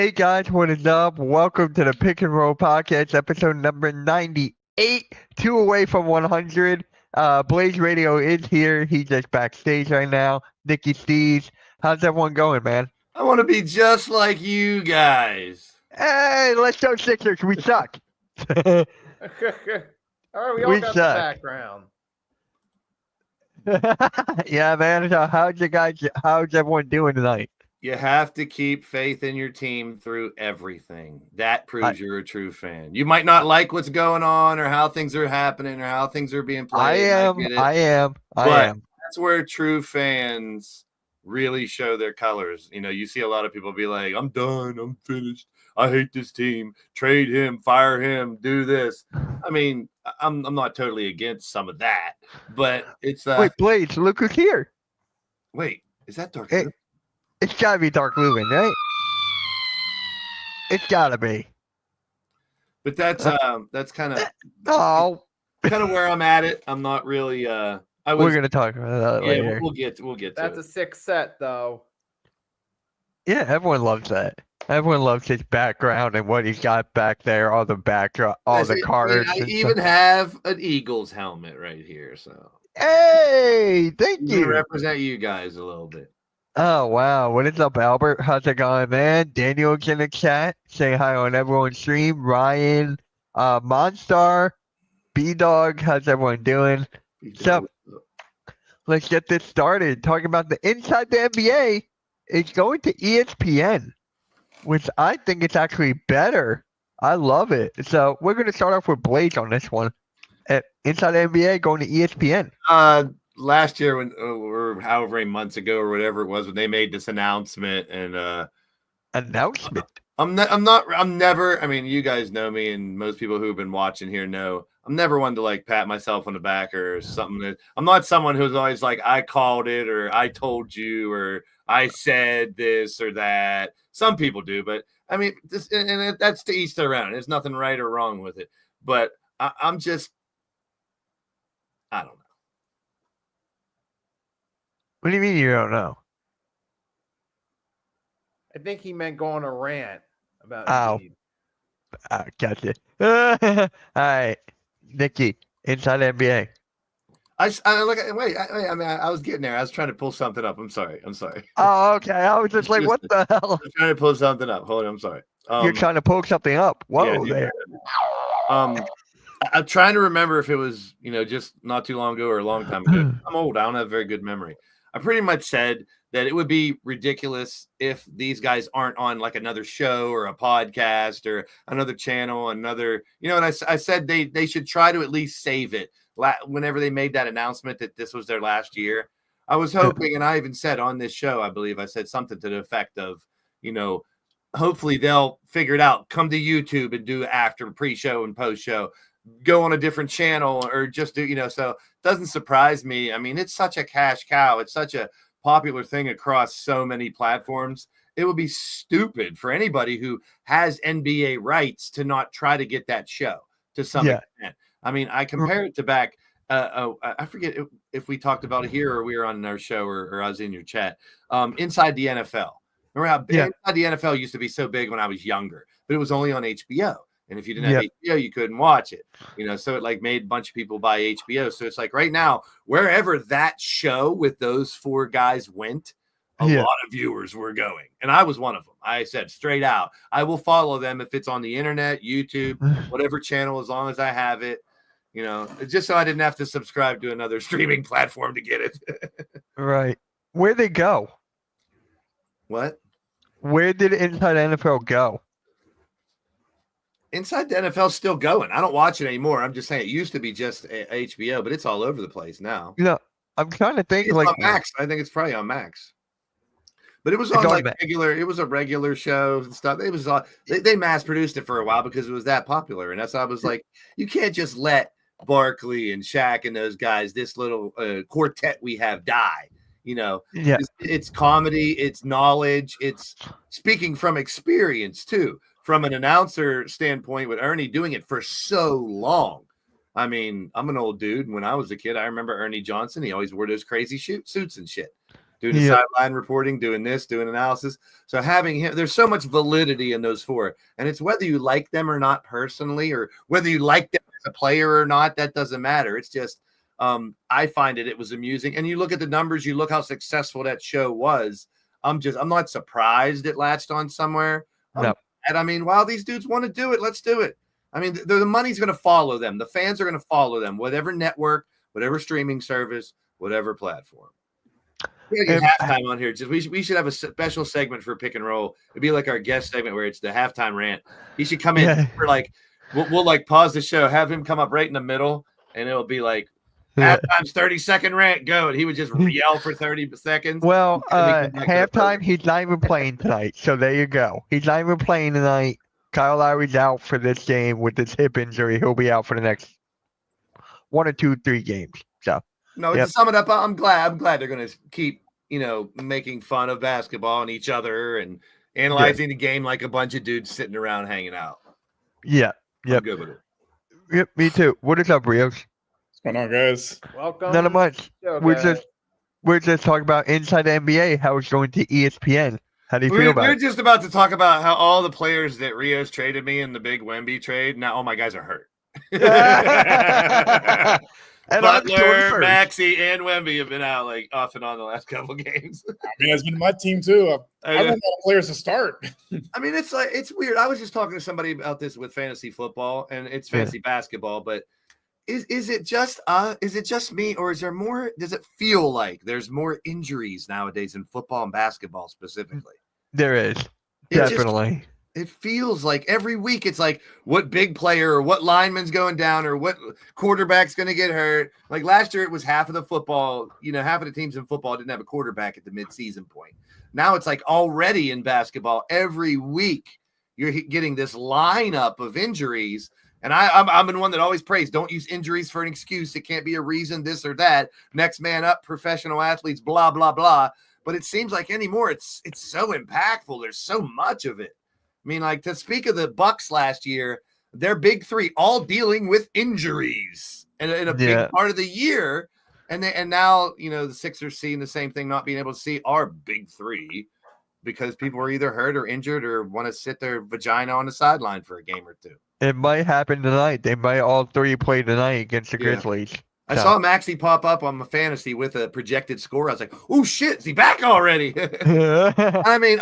Hey guys, what is up? Welcome to the Pick and Roll Podcast, episode number 98, two away from 100. Blaze Radio is here. He's just backstage right now. Nicky Steves, how's everyone going, man? I want to be just like you guys. Hey, let's go Sixers. We suck. All right, we all We got suck. the background. Yeah, man. So how's everyone doing tonight? You have to keep faith in your team through everything. That proves you're a true fan. You might not like what's going on or how things are happening or how things are being played. I am. That's where true fans really show their colors. You know, you see a lot of people be like, I'm done. I'm finished. I hate this team. Trade him, fire him, do this. I mean, I'm not totally against some of that, but it's Wait, Blaze, look who's here. Wait, is that Dark? It's gotta be Dark Lubin, right? It's gotta be. But that's kind of where I'm at it. I'm not really we're gonna talk about that later. We'll get to That's it. a 6 set, though. Yeah, everyone loves that. Everyone loves his background and what he's got back there, all the backdrop, the cards. I even have an Eagles helmet right here, so hey, thank you. Represent you guys a little bit. Oh wow, what is up, Albert? How's it going, man? Daniel's in the chat. Say hi on everyone's stream. Ryan, Monstar, B-Dog, how's everyone doing? So let's get this started. Talking about the Inside the NBA. It's going to ESPN, which I think it's actually better. I love it. So we're going to start off with Blaze on this one. Inside the NBA going to ESPN. Last year, when or however many months ago or whatever it was, when they made this announcement and announcement. I'm never. I mean, you guys know me, and most people who've been watching here know I'm never one to like pat myself on the back or something. I'm not someone who's always like I called it or I told you or I said this or that. Some people do, but I mean, that's to each their own. There's nothing right or wrong with it. But I'm just, I don't know. What do you mean you don't know? I think he meant go on a rant about. Gotcha. All right, Nicky, Inside NBA. I was getting there. I was trying to pull something up. I'm sorry. Oh, okay. I was just like, what the hell? I was trying to pull something up. Hold on. I'm sorry. You're trying to pull something up. Whoa, there. I'm trying to remember if it was, just not too long ago or a long time ago. I'm old. I don't have a very good memory. I pretty much said that it would be ridiculous if these guys aren't on like another show or a podcast or another channel, and I said they should try to at least save it. Whenever they made that announcement that this was their last year, I was hoping, and I even said on this show, I believe I said something to the effect of, hopefully they'll figure it out, come to YouTube and do after pre-show and post-show, go on a different channel or just do, so it doesn't surprise me. I mean, it's such a cash cow. It's such a popular thing across so many platforms. It would be stupid for anybody who has NBA rights to not try to get that show to some extent. I mean, I compare it to back. I forget if we talked about it here or we were on our show or I was in your chat. Inside the NFL. Remember how big Inside the NFL used to be so big when I was younger, but it was only on HBO. And if you didn't have HBO, you couldn't watch it. So it like made a bunch of people buy HBO. So it's like right now, wherever that show with those four guys went, a lot of viewers were going. And I was one of them. I said straight out, I will follow them if it's on the internet, YouTube, whatever channel, as long as I have it. Just so I didn't have to subscribe to another streaming platform to get it. Right. Where'd they go? What? Where did Inside NFL go? Inside the NFL is still going. I don't watch it anymore. I'm just saying it used to be just HBO, but it's all over the place now. I'm trying to think. It's on Max. I think it's probably on Max. But it was on like regular. It was a regular show and stuff. It was they mass produced it for a while because it was that popular, and that's why I was like, you can't just let Barkley and Shaq and those guys, this little quartet we have, die. It's comedy, it's knowledge, it's speaking from experience too. From an announcer standpoint, with Ernie doing it for so long. I mean, I'm an old dude. When I was a kid, I remember Ernie Johnson. He always wore those crazy suits and shit. doing the sideline reporting, doing this, doing analysis. So having him, there's so much validity in those four. And it's whether you like them or not personally, or whether you like them as a player or not, that doesn't matter. It's just, I find it was amusing. And you look at the numbers, you look how successful that show was. I'm not surprised it latched on somewhere. No. And I mean, wow, these dudes want to do it. Let's do it. I mean, the money's going to follow them. The fans are going to follow them, whatever network, whatever streaming service, whatever platform. We get halftime on here. We should have a special segment for Pick and Roll. It'd be like our guest segment where it's the halftime rant. He should come in for like, we'll like pause the show, have him come up right in the middle, and it'll be like, halftime's 30-second rant, go. And he would just yell for 30 seconds. Well, halftime, he's not even playing tonight. So there you go. He's not even playing tonight. Kyle Lowry's out for this game with this hip injury. He'll be out for the next 1 or 2, 3 games. So to sum it up, I'm glad they're going to keep, making fun of basketball and each other and analyzing the game like a bunch of dudes sitting around hanging out. Yeah. I'm good with it. Yep, me too. What is up, Rios? What's going on, guys? Welcome. Not much. Okay. We're just talking about Inside the NBA, how it's going to ESPN. How do you feel about it? We're just about to talk about how all the players that Rios traded me in the big Wemby trade, now all my guys are hurt. And Butler, Maxey, and Wemby have been out like off and on the last couple of games. I mean, it's been my team too. I want players to start. I mean, it's weird. I was just talking to somebody about this with fantasy football, and it's fantasy basketball, but is it just me, or is there more? Does it feel like there's more injuries nowadays in football and basketball specifically? There is. Definitely. It feels like every week it's like what big player or what lineman's going down or what quarterback's going to get hurt. Like last year, it was half of the football, half of the teams in football didn't have a quarterback at the midseason point. Now it's like already in basketball, every week you're getting this lineup of injuries. And I'm the one that always prays, don't use injuries for an excuse. It can't be a reason, this or that. Next man up, professional athletes, blah, blah, blah. But it seems like anymore, it's so impactful. There's so much of it. I mean, like to speak of the Bucks last year, their big three all dealing with injuries and in a big part of the year. And now, the Sixers seeing the same thing, not being able to see our big three because people are either hurt or injured or want to sit their vagina on the sideline for a game or two. It might happen tonight. They might all three play tonight against the Grizzlies. I saw Maxey pop up on my fantasy with a projected score. I was like, oh, shit, is he back already? I mean,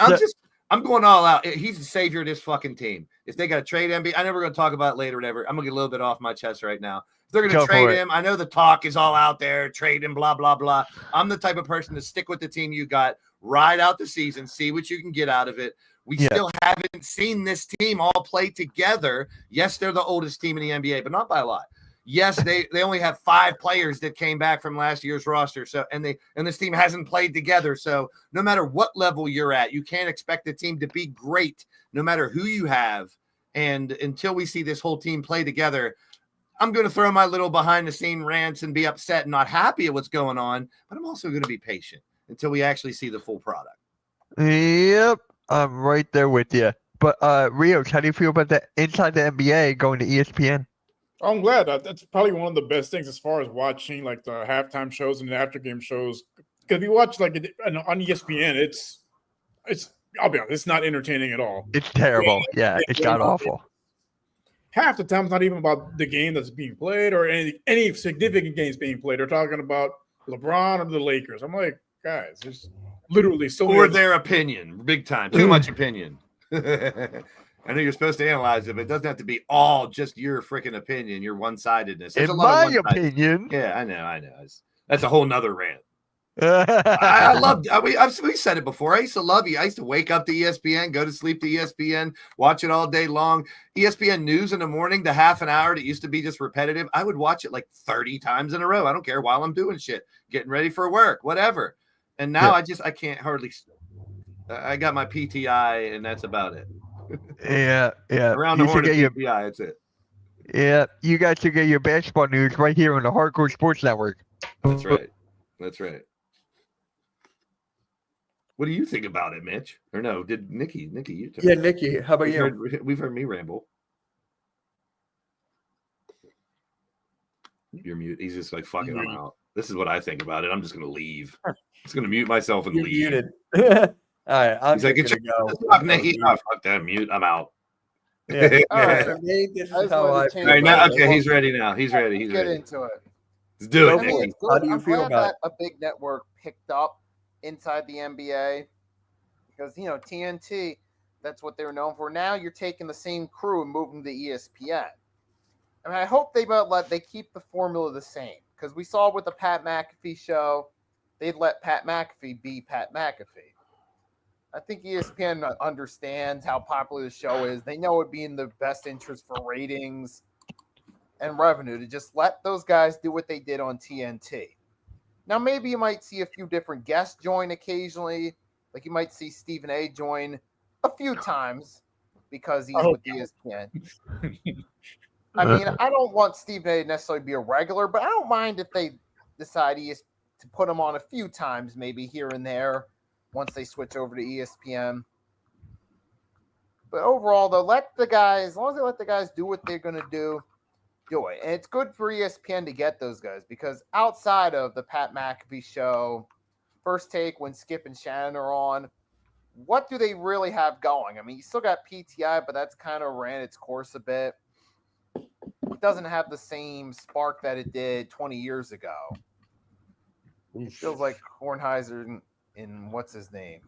I'm going all out. He's the savior of this fucking team. If they got to trade him, I know we're going to talk about it later, whatever. I'm going to get a little bit off my chest right now. If they're going to trade him, I know the talk is all out there, trade him, blah, blah, blah. I'm the type of person to stick with the team you got, ride out the season, see what you can get out of it. We still haven't seen this team all play together. Yes, they're the oldest team in the NBA, but not by a lot. Yes, they only have 5 players that came back from last year's roster. So and this team hasn't played together. So no matter what level you're at, you can't expect the team to be great no matter who you have. And until we see this whole team play together, I'm going to throw my little behind the scene rants and be upset and not happy at what's going on. But I'm also going to be patient until we actually see the full product. Yep, I'm right there with you. But Rios, how do you feel about that Inside the NBA going to ESPN? I'm glad. That's probably one of the best things as far as watching like the halftime shows and the after game shows. Because if you watch like on ESPN, it's I'll be honest, it's not entertaining at all. It's terrible. Yeah, it's god awful. Half the time, it's not even about the game that's being played or any significant games being played. They're talking about LeBron or the Lakers. I'm like, guys, there's literally so or their opinion, big time, too much opinion. I know you're supposed to analyze it, but it doesn't have to be all just your freaking opinion, your one-sidedness. In my opinion. Yeah, I know. That's a whole nother rant. I loved. We said it before. I used to love you. I used to wake up to ESPN, go to sleep to ESPN, watch it all day long. ESPN news in the morning, the half an hour that used to be just repetitive. I would watch it like 30 times in a row. I don't care while I'm doing shit, getting ready for work, whatever. And now I can't hardly. I got my PTI, and that's about it. Yeah. Around the horn of PTI, that's it. Yeah, you guys should get your basketball news right here on the Hardcore Sports Network. That's right. What do you think about it, Mitch? Or no, did Nikki, you talk? Yeah, Nikki, how about you? We've heard me ramble. You're mute. He's just like, fuck it, I'm out. This is what I think about it. I'm just gonna leave. I'm just gonna mute myself and You leave. muted. All right, I'm He's like, just "Get gonna your go. fuck, Nikki. Oh, fuck that, mute. I'm out. Yeah. All right. For me, this I is just how wanted I to feel change All right, now, about my- it. okay, he's ready now. He's ready. He's Get ready. into it. Let's do Go it, for Nikki. it. It's How good. do you I'm feel glad about that a big network picked up inside the NBA because TNT, that's what they were known for. Now you're taking the same crew and moving to ESPN. I mean, I hope they keep the formula the same because we saw with the Pat McAfee show, they'd let Pat McAfee be Pat McAfee. I think ESPN understands how popular the show is. They know it'd be in the best interest for ratings and revenue to just let those guys do what they did on TNT. Now, maybe you might see a few different guests join occasionally. Like you might see Stephen A. join a few times because he's with ESPN. I mean, I don't want Stephen A. to necessarily be a regular, but I don't mind if they decide to put him on a few times, maybe here and there, once they switch over to ESPN. But overall, though, as long as they let the guys do what they're going to do it. And it's good for ESPN to get those guys because outside of the Pat McAfee show, First Take, when Skip and Shannon are on, what do they really have going? I mean, you still got PTI, but that's kind of ran its course a bit. It doesn't have the same spark that it did 20 years ago. It feels like Kornheiser and what's his name?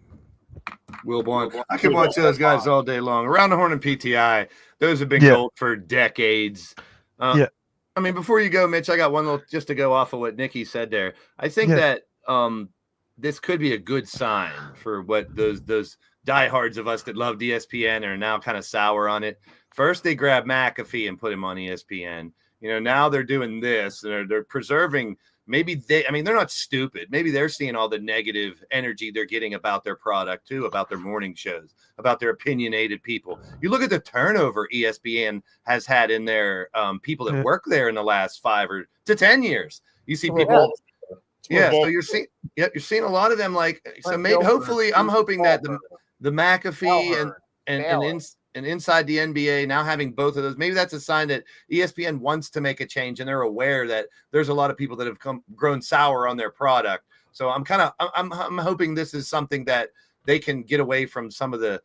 Wilborn. I can watch those guys all day long. Around the Horn and PTI, those have been gold for decades. I mean, before you go, Mitch, I got one little just to go off of what Nikki said there. I think that this could be a good sign for what those diehards of us that loved ESPN are now kind of sour on it. First, they grabbed McAfee and put him on ESPN. Now they're doing this. They're preserving. Maybe they're not stupid. Maybe they're seeing all the negative energy they're getting about their product too, about their morning shows, about their opinionated people. You look at the turnover ESPN has had in their people that work there in the last 5 to 10 years. You see people. Yeah, so you're seeing a lot of them hopefully I'm hoping that the McAfee and inside the NBA now having both of those, maybe that's a sign that ESPN wants to make a change and they're aware that there's a lot of people that have grown sour on their product. So I'm hoping this is something that they can get away from some of the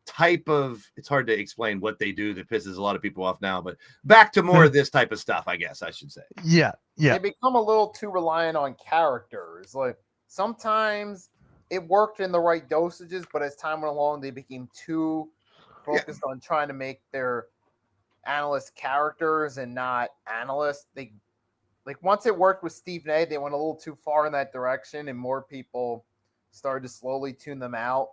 type of, it's hard to explain what they do that pisses a lot of people off now, but back to more of this type of stuff, I guess I should say. Yeah. They become a little too reliant on characters. Like sometimes it worked in the right dosages, but as time went along, they became too focused on trying to make their analysts characters and not analysts. They once it worked with Stephen A., they went a little too far in that direction, and more people started to slowly tune them out.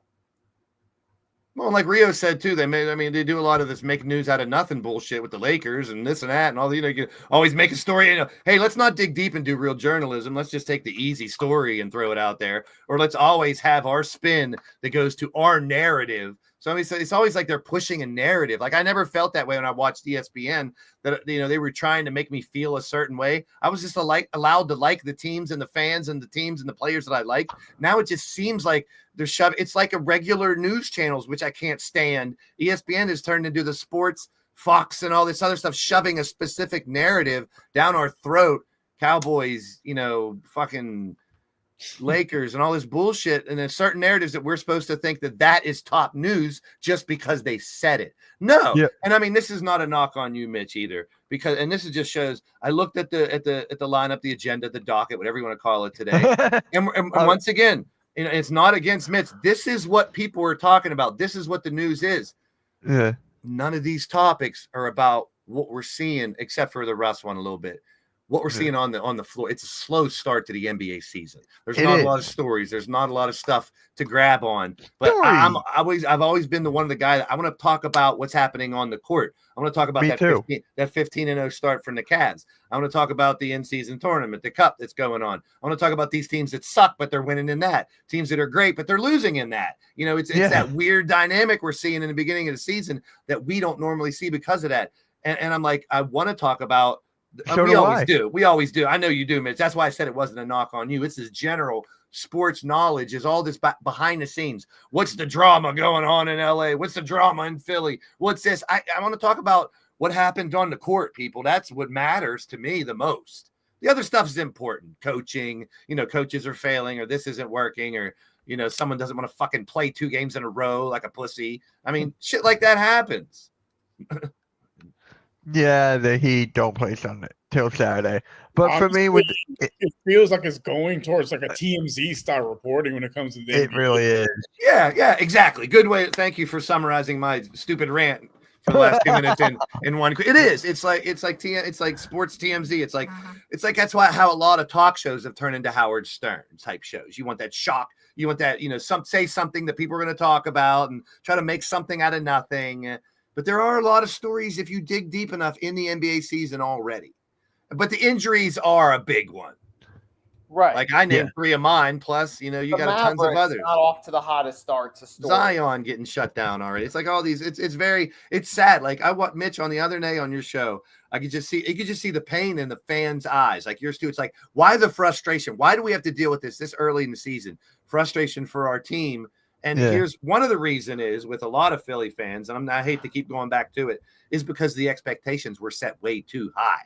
Well, like Rio said too, they do a lot of this make news out of nothing bullshit with the Lakers and this and that and all. You always make a story. Hey, let's not dig deep and do real journalism. Let's just take the easy story and throw it out there, or let's always have our spin that goes to our narrative. So it's always like they're pushing a narrative. Like I never felt that way when I watched ESPN. That they were trying to make me feel a certain way. I was just allowed to like the teams and the fans and the teams and the players that I like. Now it just seems like they're shoving. It's like a regular news channels, which I can't stand. ESPN has turned into the sports Fox and all this other stuff, shoving a specific narrative down our throat. Cowboys, fucking Lakers and all this bullshit, and there's certain narratives that we're supposed to think that is top news just because they said it. No. Yep. And I mean, this is not a knock on you, Mitch, either, because this just shows. I looked at the lineup, the agenda, the docket, whatever you want to call it today, and once again, it's not against Mitch. This is what people are talking about. This is what the news is. Yeah. None of these topics are about what we're seeing, except for the Russ one a little bit. What we're seeing on the floor, it's a slow start to the NBA season. There's not a lot of stories. There's not a lot of stuff to grab on. But I've always been one of the guys. I want to talk about what's happening on the court. I want to talk about that 15-0 start from the Cavs. I want to talk about the in-season tournament, the cup that's going on. I want to talk about these teams that suck, but they're winning in that. Teams that are great, but they're losing in that. It's that weird dynamic we're seeing in the beginning of the season that we don't normally see because of that. And I'm like, I want to talk about. We always do. I know you do, Mitch. That's why I said it wasn't a knock on you. It's this general sports knowledge is all this behind the scenes. What's the drama going on in LA? What's the drama in Philly? What's this? I want to talk about what happened on the court, people. That's what matters to me the most. The other stuff is important. Coaching, coaches are failing, or this isn't working, or someone doesn't want to fucking play 2 games in a row like a pussy. I mean, shit like that happens. Yeah, the Heat don't play Sunday till Saturday. But for me, Honestly, it feels like it's going towards like a TMZ style reporting when it comes to the it NBA. really is. Yeah, exactly. Good way. Thank you for summarizing my stupid rant for the last 2 minutes in one. It is. It's like sports TMZ. It's like that's how a lot of talk shows have turned into Howard Stern type shows. You want that shock. You want that say something that people are going to talk about and try to make something out of nothing. But there are a lot of stories if you dig deep enough in the NBA season already. But the injuries are a big one. Right. Like I named 3 of mine, plus you got tons of others. Not off to the hottest start to story. Zion getting shut down already. It's like all these. It's sad. Like I want Mitch on the other day on your show. You could just see the pain in the fans' eyes. Like yours too. It's like, why the frustration? Why do we have to deal with this early in the season? Frustration for our team. And here's one of the reason is with a lot of Philly fans, and I hate to keep going back to it, is because the expectations were set way too high.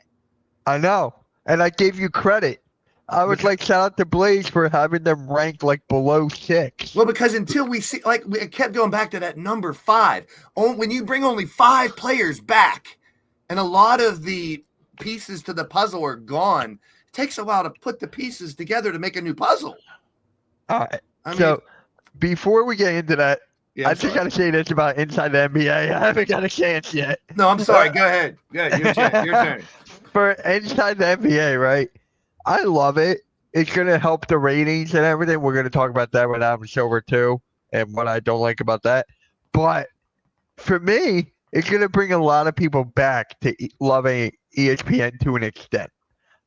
I know. And I gave you credit. I was like, shout out to Blaze for having them ranked like below 6. Well, because until we see, like, we kept going back to that number 5. When you bring only 5 players back and a lot of the pieces to the puzzle are gone, it takes a while to put the pieces together to make a new puzzle. All right. So before we get into that, Yeah, I just got to say this about Inside the NBA. I haven't got a chance yet. No, I'm sorry. Go ahead. Your turn. For Inside the NBA, right? I love it. It's going to help the ratings and everything. We're going to talk about that with Adam Silver too, and what I don't like about that. But for me, it's going to bring a lot of people back to loving ESPN to an extent.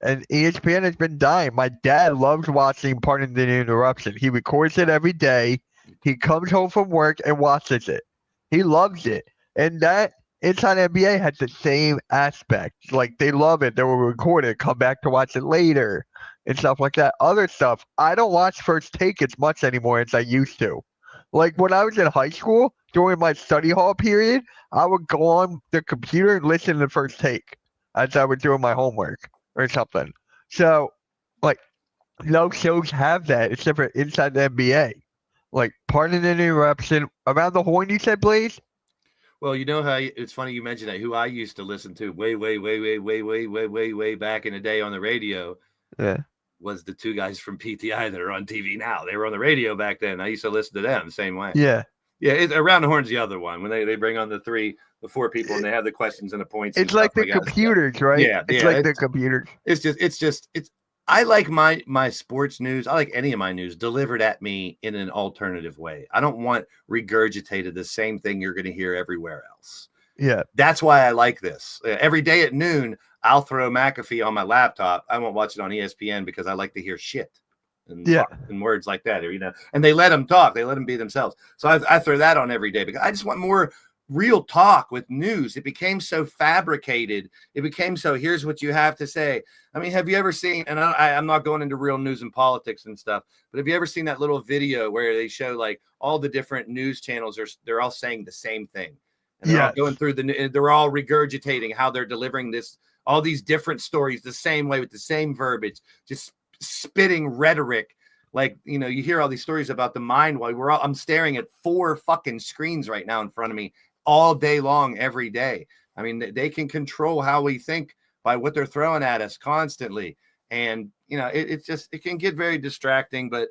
And ESPN has been dying. My dad loves watching Pardon the Interruption. He records it every day. He comes home from work and watches it. He loves it. And that Inside NBA has the same aspect. Like, they love it. They will record it, come back to watch it later, and stuff like that. Other stuff, I don't watch First Take as much anymore as I used to. Like, when I was in high school, during my study hall period, I would go on the computer and listen to First Take as I was doing my homework or something. So, like, no shows have that except for Inside the NBA. Like, Pardon the Interruption, Around the Horn, you said, Blaze? Well, you know how it's funny you mentioned that. Who I used to listen to way back in the day on the radio was the 2 guys from PTI that are on TV now. They were on the radio back then. I used to listen to them the same way. Yeah. Around the Horn's the other one when they bring on the 4 people and they have the questions and the points. It's like the computers, right? Yeah, it's like the computers. I like my sports news. I like any of my news delivered at me in an alternative way. I don't want regurgitated the same thing you're going to hear everywhere else. Yeah. That's why I like this. Every day at noon, I'll throw McAfee on my laptop. I won't watch it on ESPN because I like to hear shit and words like that, and they let them talk. They let them be themselves. So I throw that on every day because I just want more real talk with news. It became so fabricated. It became so, here's what you have to say. I mean, have you ever seen, and I'm not going into real news and politics and stuff, but have you ever seen that little video where they show like all the different news channels they're all saying the same thing? And they're all going through they're all regurgitating how they're delivering all these different stories the same way with the same verbiage, just spitting rhetoric. Like, you hear all these stories about the mind while I'm staring at 4 fucking screens right now in front of me all day long, every day. I mean, they can control how we think by what they're throwing at us constantly. And, it can get very distracting, but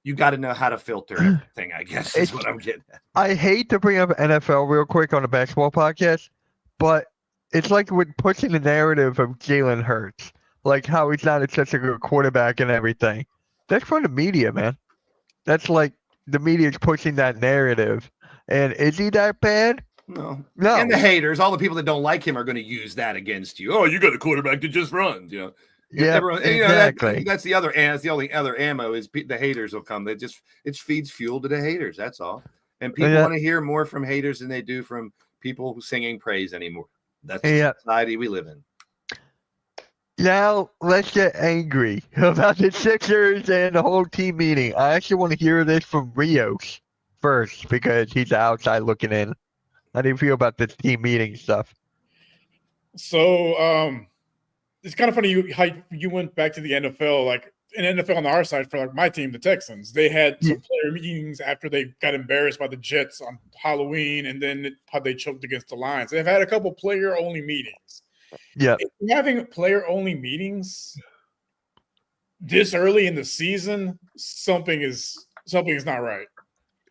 you got to know how to filter everything, I guess, is what I'm getting at. I hate to bring up NFL real quick on a basketball podcast, but it's like with pushing the narrative of Jalen Hurts, like how he's not such a good quarterback and everything. That's for the media, man. That's like the media's pushing that narrative. And is he that bad? No. No. And the haters, all the people that don't like him are going to use that against you. Oh, you got a quarterback that just runs, Yeah, exactly. That's the other. That's the only other ammo is the haters will come. It feeds fuel to the haters. That's all. And people want to hear more from haters than they do from people singing praise anymore. That's the society we live in. Now let's get angry about the Sixers and the whole team meeting. I actually want to hear this from Rios first because he's outside looking in. How do you feel about this team meeting stuff? So it's kind of funny how you went back to the NFL, like in NFL on our side for like my team, the Texans. They had some player meetings after they got embarrassed by the Jets on Halloween, and then how they choked against the Lions. They've had a couple player only meetings. Yeah. If you're having player only meetings this early in the season, something is not right.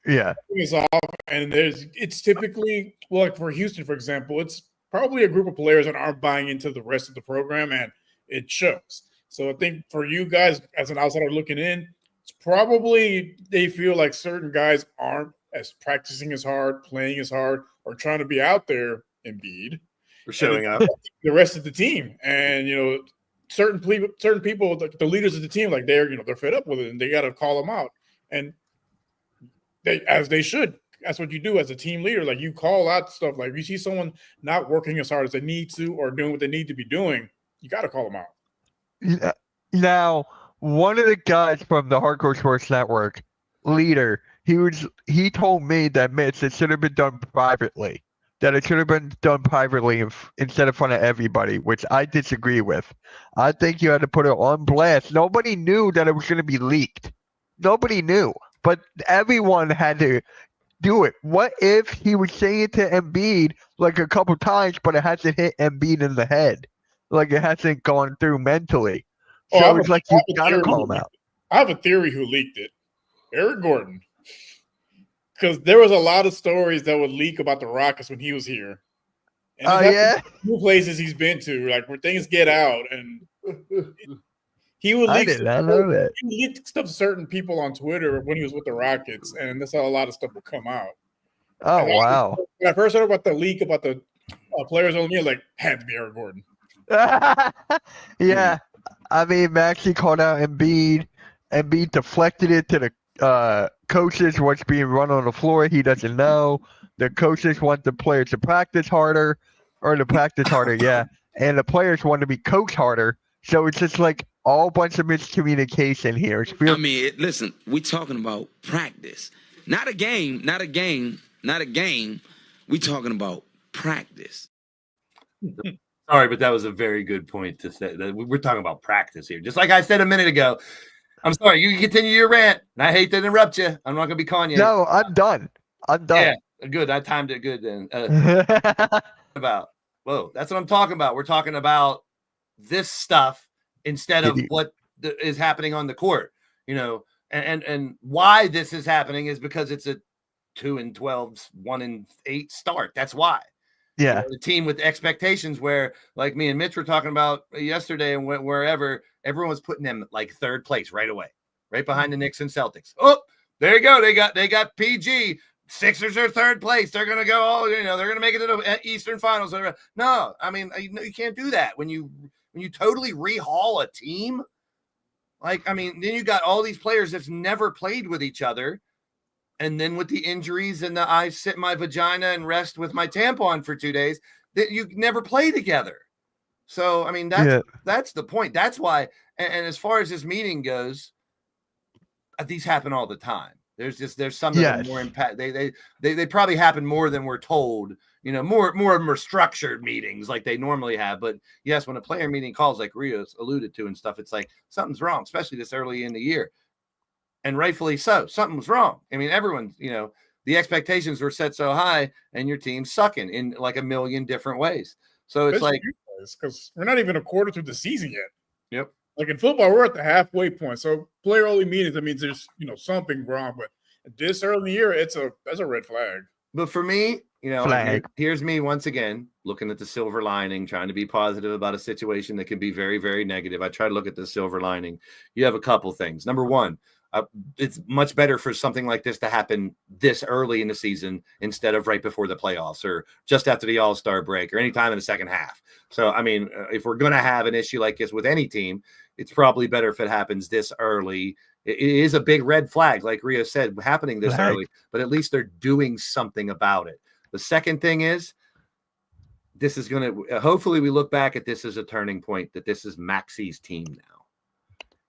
Yeah. Something is off, and it's typically, well, like for Houston, for example, it's probably a group of players that aren't buying into the rest of the program, and it shows. So I think for you guys, as an outsider looking in, it's probably they feel like certain guys aren't as practicing as hard, playing as hard, or trying to be out there. Embiid, For showing up. The rest of the team, and certain people, the leaders of the team, like they're fed up with it, and they got to call them out, and they should. That's what you do as a team leader. Like you call out stuff. Like if you see someone not working as hard as they need to or doing what they need to be doing, you got to call them out. Now, one of the guys from the Hardcore Sports Network, Leader, he told me that Mitch, it should have been done privately. That it should have been done privately instead of in front of everybody, which I disagree with. I think you had to put it on blast. Nobody knew that it was going to be leaked. Nobody knew, but everyone had to do it. What if he was saying it to Embiid like a couple times, but it hasn't hit Embiid in the head? Like it hasn't gone through mentally. So it's like you gotta call him out. I have a theory who leaked it. Eric Gordon. Because there was a lot of stories that would leak about the Rockets when he was here. And few places he's been to, like where things get out, and he would leak. I know that. He leaked stuff to certain people on Twitter when he was with the Rockets, and that's how a lot of stuff would come out. Oh wow! When I first heard about the leak about the players only, like had to be Eric Gordon. Yeah, I mean, Maxey called out Embiid. Embiid deflected it to the coaches. What's being run on the floor, he doesn't know. The coaches want the players to practice harder, and the players want to be coached harder. So it's just like all bunch of miscommunication here. Listen, we talking about practice, not a game. We talking about practice. Sorry, but that was a very good point to say that we're talking about practice here. Just like I said a minute ago. I'm sorry, you can continue your rant, and I hate to interrupt you. I'm not going to be calling you. No, I'm done. Yeah, good. I timed it good then. That's what I'm talking about. We're talking about this stuff instead of what is happening on the court. And why this is happening is because it's a 2-12, 1-8 start. That's why. Yeah, the team with expectations where, like me and Mitch were talking about yesterday, and wherever everyone was putting them like third place right away, right behind the Knicks and Celtics. Oh, there you go. They got PG. Sixers are third place. They're gonna go. They're gonna make it to the Eastern Finals. No, I mean you can't do that when you totally rehaul a team. Then you got all these players that's never played with each other. And then with the injuries and I sit in my vagina and rest with my tampon for 2 days, that you never play together. So, that's the point. That's why. And as far as this meeting goes, these happen all the time. There's some that are more impact. They probably happen more than we're told. More structured meetings like they normally have. But yes, when a player meeting calls, like Rios alluded to and stuff, it's like something's wrong, especially this early in the year. And rightfully so. Something was wrong. I mean, everyone, the expectations were set so high, and your team's sucking in like a million different ways. So it's because we're not even a quarter through the season yet. Yep. Like in football, we're at the halfway point. So player only meetings, that means there's something wrong. But this early in the year, that's a red flag. But for me, here's me once again looking at the silver lining, trying to be positive about a situation that can be very, very negative. I try to look at the silver lining. You have a couple things. Number one, it's much better for something like this to happen this early in the season instead of right before the playoffs or just after the All-Star break or any time in the second half. So, if we're going to have an issue like this with any team, it's probably better if it happens this early. It is a big red flag, like Rio said, happening this early, but at least they're doing something about it. The second thing is, this is going to hopefully we look back at this as a turning point, that this is Maxey's team now.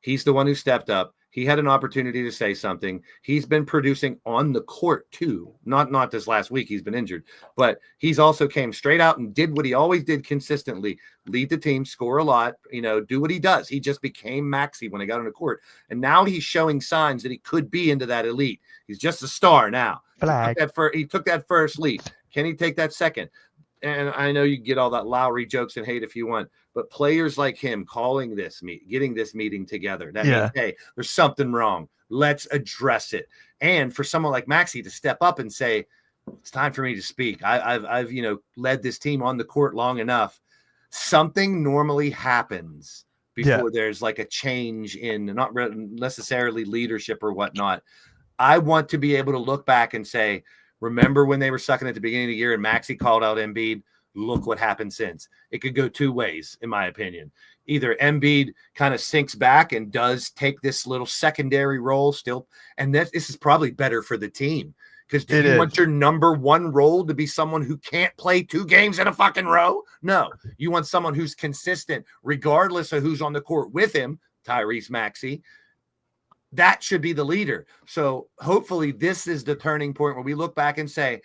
He's the one who stepped up. He had an opportunity to say something. He's been producing on the court too. Not this last week. He's been injured, but he's also came straight out and did what he always did consistently: lead the team, score a lot, do what he does. He just became Maxey when he got on the court, and now he's showing signs that he could be into that elite. He's just a star now. He took that first lead. Can he take that second? And I know you get all that Lowry jokes and hate if you want, but players like him calling getting this meeting together, that means, hey, there's something wrong. Let's address it. And for someone like Maxey to step up and say, it's time for me to speak. I've led this team on the court long enough. Something normally happens before there's like a change in not necessarily leadership or whatnot. I want to be able to look back and say, remember when they were sucking at the beginning of the year and Maxey called out Embiid? Look what happened since. It could go two ways, in my opinion. Either Embiid kind of sinks back and does take this little secondary role still, and this is probably better for the team. Because do you want your number one role to be someone who can't play 2 games in a fucking row? No. You want someone who's consistent, regardless of who's on the court with him, Tyrese Maxey. That should be the leader. So hopefully this is the turning point where we look back and say,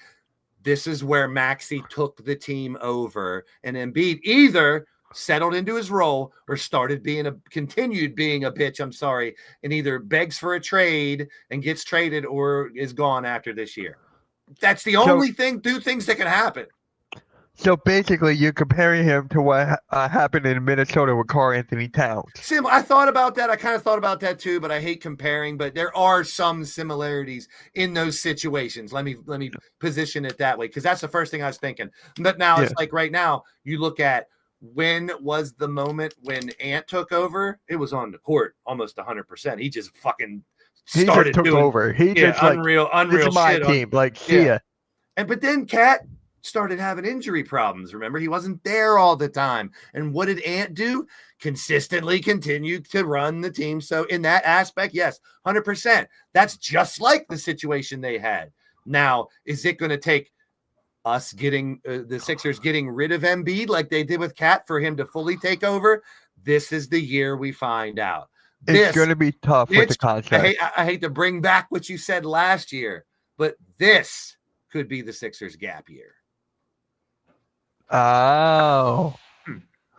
this is where Maxey took the team over, and Embiid either settled into his role or continued being a bitch, and either begs for a trade and gets traded or is gone after this year. That's the only two things that can happen. So basically, you're comparing him to what happened in Minnesota with Karl-Anthony Towns. I thought about that. I kind of thought about that too, but I hate comparing. But there are some similarities in those situations. Let me position it that way, because that's the first thing I was thinking. But now it's like right now, you look at when was the moment when Ant took over? It was on the court almost 100%. He just fucking started took over. He just unreal this is my shit. Team. See ya. But then Cat started having injury problems. Remember, he wasn't there all the time. And what did Ant do? Consistently continue to run the team. So in that aspect, yes, 100%. That's just like the situation they had. Now, is it going to take us getting the Sixers getting rid of Embiid like they did with Cat for him to fully take over? This is the year we find out. It's going to be tough with the contract. I hate to bring back what you said last year, but this could be the Sixers gap year. Oh,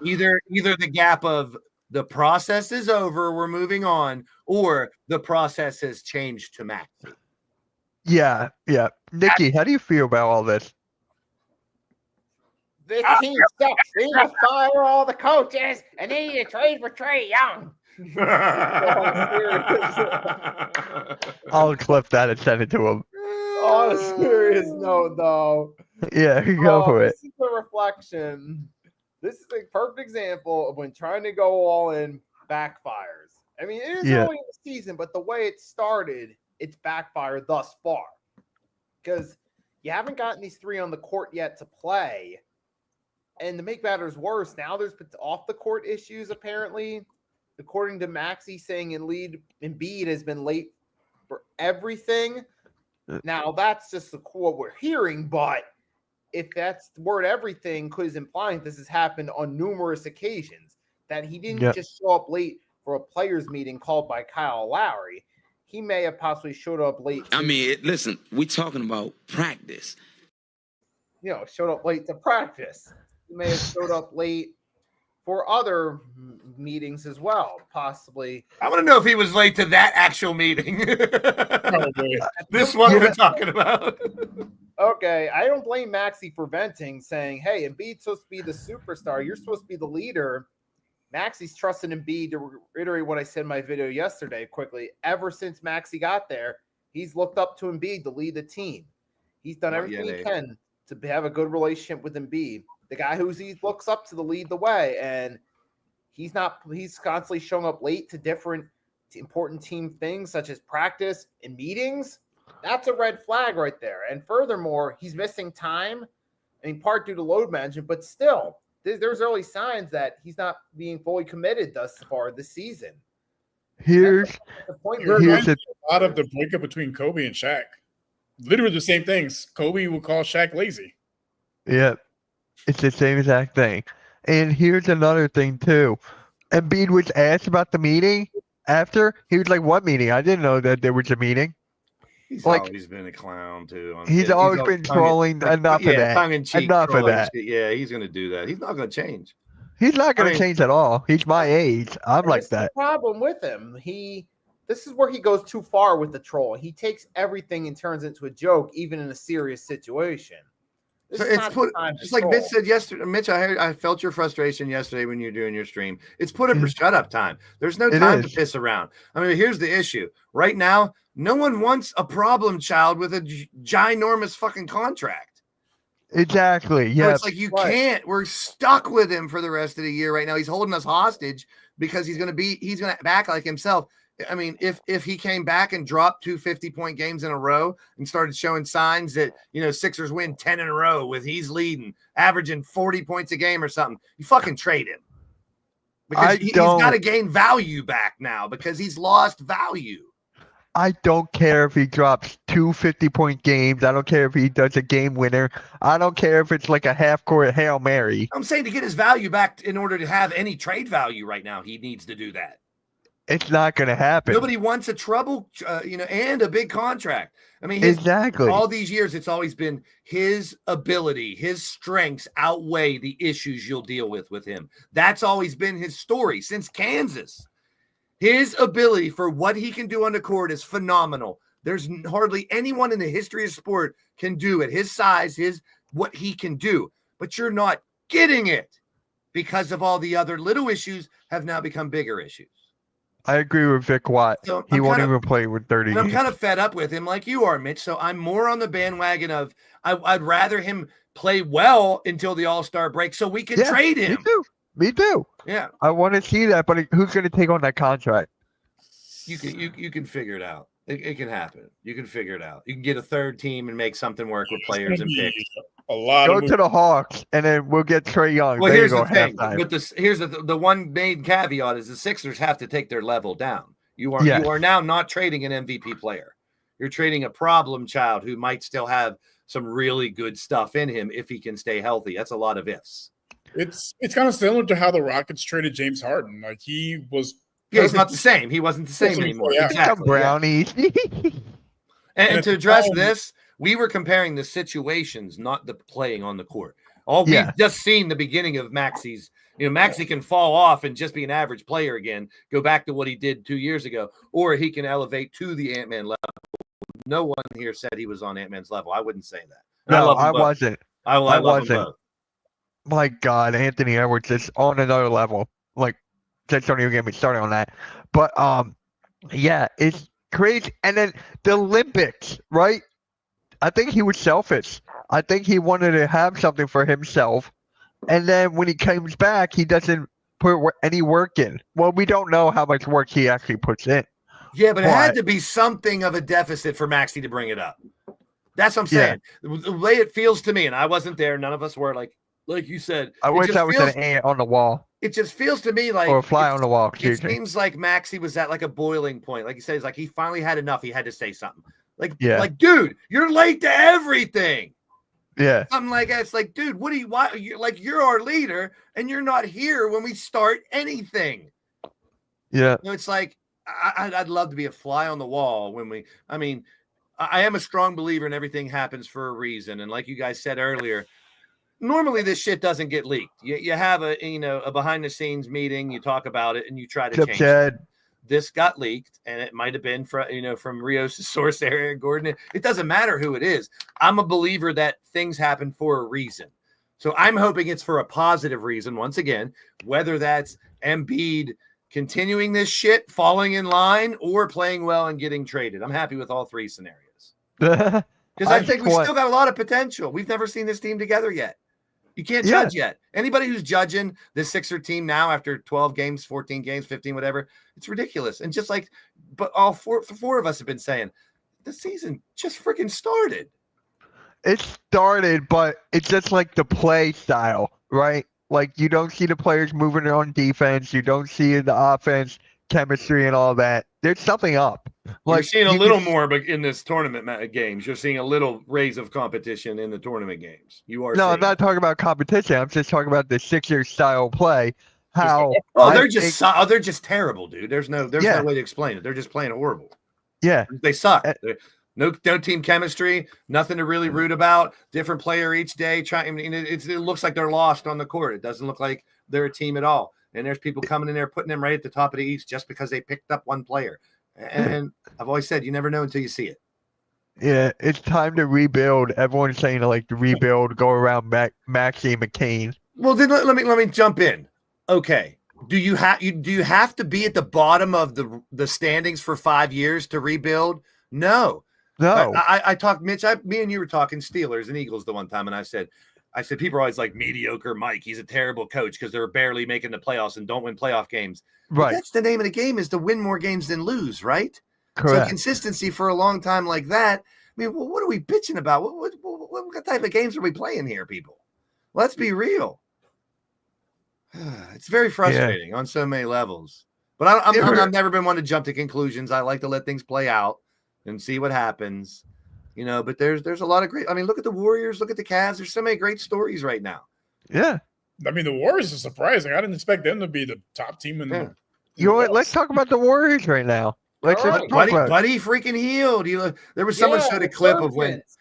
either the gap of the process is over, we're moving on, or the process has changed to Maxey. Yeah. Nikki, how do you feel about all this? This team sucks. They need to fire all the coaches, and they need to trade for Trae Young. I'll clip that and send it to him. On a serious note, though. Yeah, go for it. This is a reflection. This is a perfect example of when trying to go all in backfires. I mean, it is early in the season, but the way it started, it's backfired thus far. Because you haven't gotten these 3 on the court yet to play. And to make matters worse, now there's off-the-court issues, apparently. According to Maxey, saying Embiid has been late for everything. Now, that's just what we're hearing, but if that's the word everything, is implying this has happened on numerous occasions, that he didn't just show up late for a players meeting called by Kyle Lowry. He may have possibly showed up late. Listen, we're talking about practice. Showed up late to practice. He may have showed up late for other meetings as well, possibly. I want to know if he was late to that actual meeting. This one we're talking about. Okay, I don't blame Maxey for venting, saying, hey, Embiid's supposed to be the superstar. You're supposed to be the leader. Maxey's trusting Embiid, to reiterate what I said in my video yesterday quickly. Ever since Maxey got there, he's looked up to Embiid to lead the team. He's done everything he can to have a good relationship with Embiid. The guy he looks up to lead the way, and he's constantly showing up late to different important team things such as practice and meetings. That's a red flag right there. And furthermore, he's missing time, part due to load management, but still, there's early signs that he's not being fully committed thus far this season. Here's a lot of the breakup between Kobe and Shaq. Literally the same things. Kobe would call Shaq lazy. Yeah. It's the same exact thing. And here's another thing, too. Embiid was asked about the meeting, after he was like, "What meeting? I didn't know that there was a meeting." He's Like, always been a clown too. he's always been trolling. Enough of that. Tongue in cheek. Enough of that. Shit. Yeah, he's gonna do that. He's not gonna change. He's not going I to mean- change at all. He's my age. I'm And like this is the that. problem with him. This is where he goes too far with the troll. He takes everything and turns it into a joke, even in a serious situation. This So is it's not the put time to just like troll. Mitch said yesterday. Mitch, I felt your frustration yesterday when you were doing your stream. It's put up for shut up time. There's no It time to is. piss around. I mean, here's the issue. Right now, no one wants a problem child with a ginormous fucking contract. Exactly. So Yeah. it's like you Right. can't. We're stuck with him for the rest of the year right now. He's holding us hostage because he's gonna act like himself. I mean, if he came back and dropped 2 50-point games in a row and started showing signs that Sixers win 10 in a row with he's leading, averaging 40 points a game or something, you fucking trade him. Because he's got to gain value back now because he's lost value. I don't care if he drops 2 50-point games. I don't care if he does a game winner. I don't care if it's like a half-court Hail Mary. I'm saying to get his value back in order to have any trade value right now, he needs to do that. It's not going to happen. Nobody wants a trouble, and a big contract. I mean, Exactly. all these years, it's always been his ability, his strengths outweigh the issues you'll deal with him. That's always been his story since Kansas. His ability for what he can do on the court is phenomenal. There's hardly anyone in the history of sport can do it. His size, what he can do, but you're not getting it because of all the other little issues have now become bigger issues. I agree with Vic Watt. So He I'm won't kind of- even play with 30 And I'm games. kind of fed up with him like you are, Mitch. So I'm more on the bandwagon of I'd rather him play well until the All-Star break so we can Yeah, trade Me him. too. Me too. Yeah, I want to see that, but who's going to take on that contract? you can figure it out. It can happen. You can figure it out. You can get a third team and make something work with players and picks. A lot Go of to the Hawks, and then we'll get Trae Young. Well, There here's you go, the thing. halftime. But here's the one main caveat is the Sixers have to take their level down. You Yes. are now not trading an MVP player. You're trading a problem child who might still have some really good stuff in him if he can stay healthy. That's a lot of ifs. It's kind of similar to how the Rockets traded James Harden. Like he was. Yeah, he's not the same. He wasn't the same Well, anymore. yeah. Some Exactly. yeah. brownies. And at to the address time- this, we were comparing the situations, not the playing on the court. We've Yeah. just seen the beginning of Maxi's. Maxi can fall off and just be an average player again, go back to what he did 2 years ago, or he can elevate to the Ant-Man level. No one here said he was on Ant-Man's level. I wouldn't say that. And No, love them I both. wasn't. I I love them wasn't. both. My God, Anthony Edwards is on another level. Like, just don't even get me started on that. But yeah, it's crazy. And then the Olympics, right? I think he was selfish. I think he wanted to have something for himself. And then when he comes back, he doesn't put any work in. Well, we don't know how much work he actually puts in. Yeah, but it had But- to be something of a deficit for Maxi to bring it up. That's what I'm Yeah. saying. The way it feels to me, and I wasn't there, none of us were, like you said. I it wish just I was feels- an ant on the wall It just feels to me like or a fly on the wall. It Excuse me. seems like Maxi was at like a boiling point. Like you said, it's like he finally had enough. He had to say something. Yeah. Like, dude, you're late to everything. Yeah. Something like that. It's like, dude, why you're our leader and you're not here when we start anything. Yeah. It's like I'd love to be a fly on the wall when I am a strong believer in everything happens for a reason. And like you guys said earlier, normally this shit doesn't get leaked. You have a behind the scenes meeting, you talk about it, and you try to Tip change it. said, This got leaked, and it might have been from Rios' source, Eric Gordon. It doesn't matter who it is. I'm a believer that things happen for a reason. So I'm hoping it's for a positive reason. Once again, whether that's Embiid continuing this shit, falling in line, or playing well and getting traded. I'm happy with all three scenarios because I I think think we what- still got a lot of potential. We've never seen this team together yet. You can't Yeah. judge yet. Anybody who's judging this Sixer team now after 12 games, 14 games, 15, whatever, it's ridiculous. And just like, but all four of us have been saying, the season just freaking started. It started, but it's just like the play style, right? Like you don't see the players moving on defense. You don't see the offense chemistry and all that. There's something up. You're Like seeing a you little can- more, but in this tournament games, you're seeing a little raise of competition in the tournament games. You are. No, I'm seeing not talking about competition. I'm just talking about the Sixers style play. how. Oh, I they're think- they're just terrible, dude. There's no Yeah. way to explain it. They're just playing horrible. Yeah, They suck. Uh, No team chemistry, nothing to really root about. Different player each day. I mean, it looks like they're lost on the court. It doesn't look like they're a team at all. And there's people coming in there putting them right at the top of the East just because they picked up one player. And I've always said you never know until you see it. yeah. It's time to rebuild. Everyone's saying to rebuild, go around Maxey McCain. Well, then let me jump in. Okay, do you have to be at the bottom of the standings for 5 years to rebuild? No. No, I talked, Mitch. Me and you were talking Steelers and Eagles the one time, and I said people are always like mediocre Mike. He's a terrible coach because they're barely making the playoffs and don't win playoff games. But right, that's the name of the game, is to win more games than lose, right? So correct. consistency for a long time like that. I mean, what are we bitching about? What type of games are we playing here, people? Let's be real. It's very frustrating on so many levels. But I've never been one to jump to conclusions. I like to let things play out and see what happens. But there's a lot of great. I mean, look at the Warriors, look at the Cavs. There's so many great stories right now. Yeah. I mean, the Warriors are surprising. I didn't expect them to be the top team in the. You know what? Let's talk about the Warriors right now. Let's All just right. talk about. Buddy freaking healed. There was someone showed a the clip of Pelicans.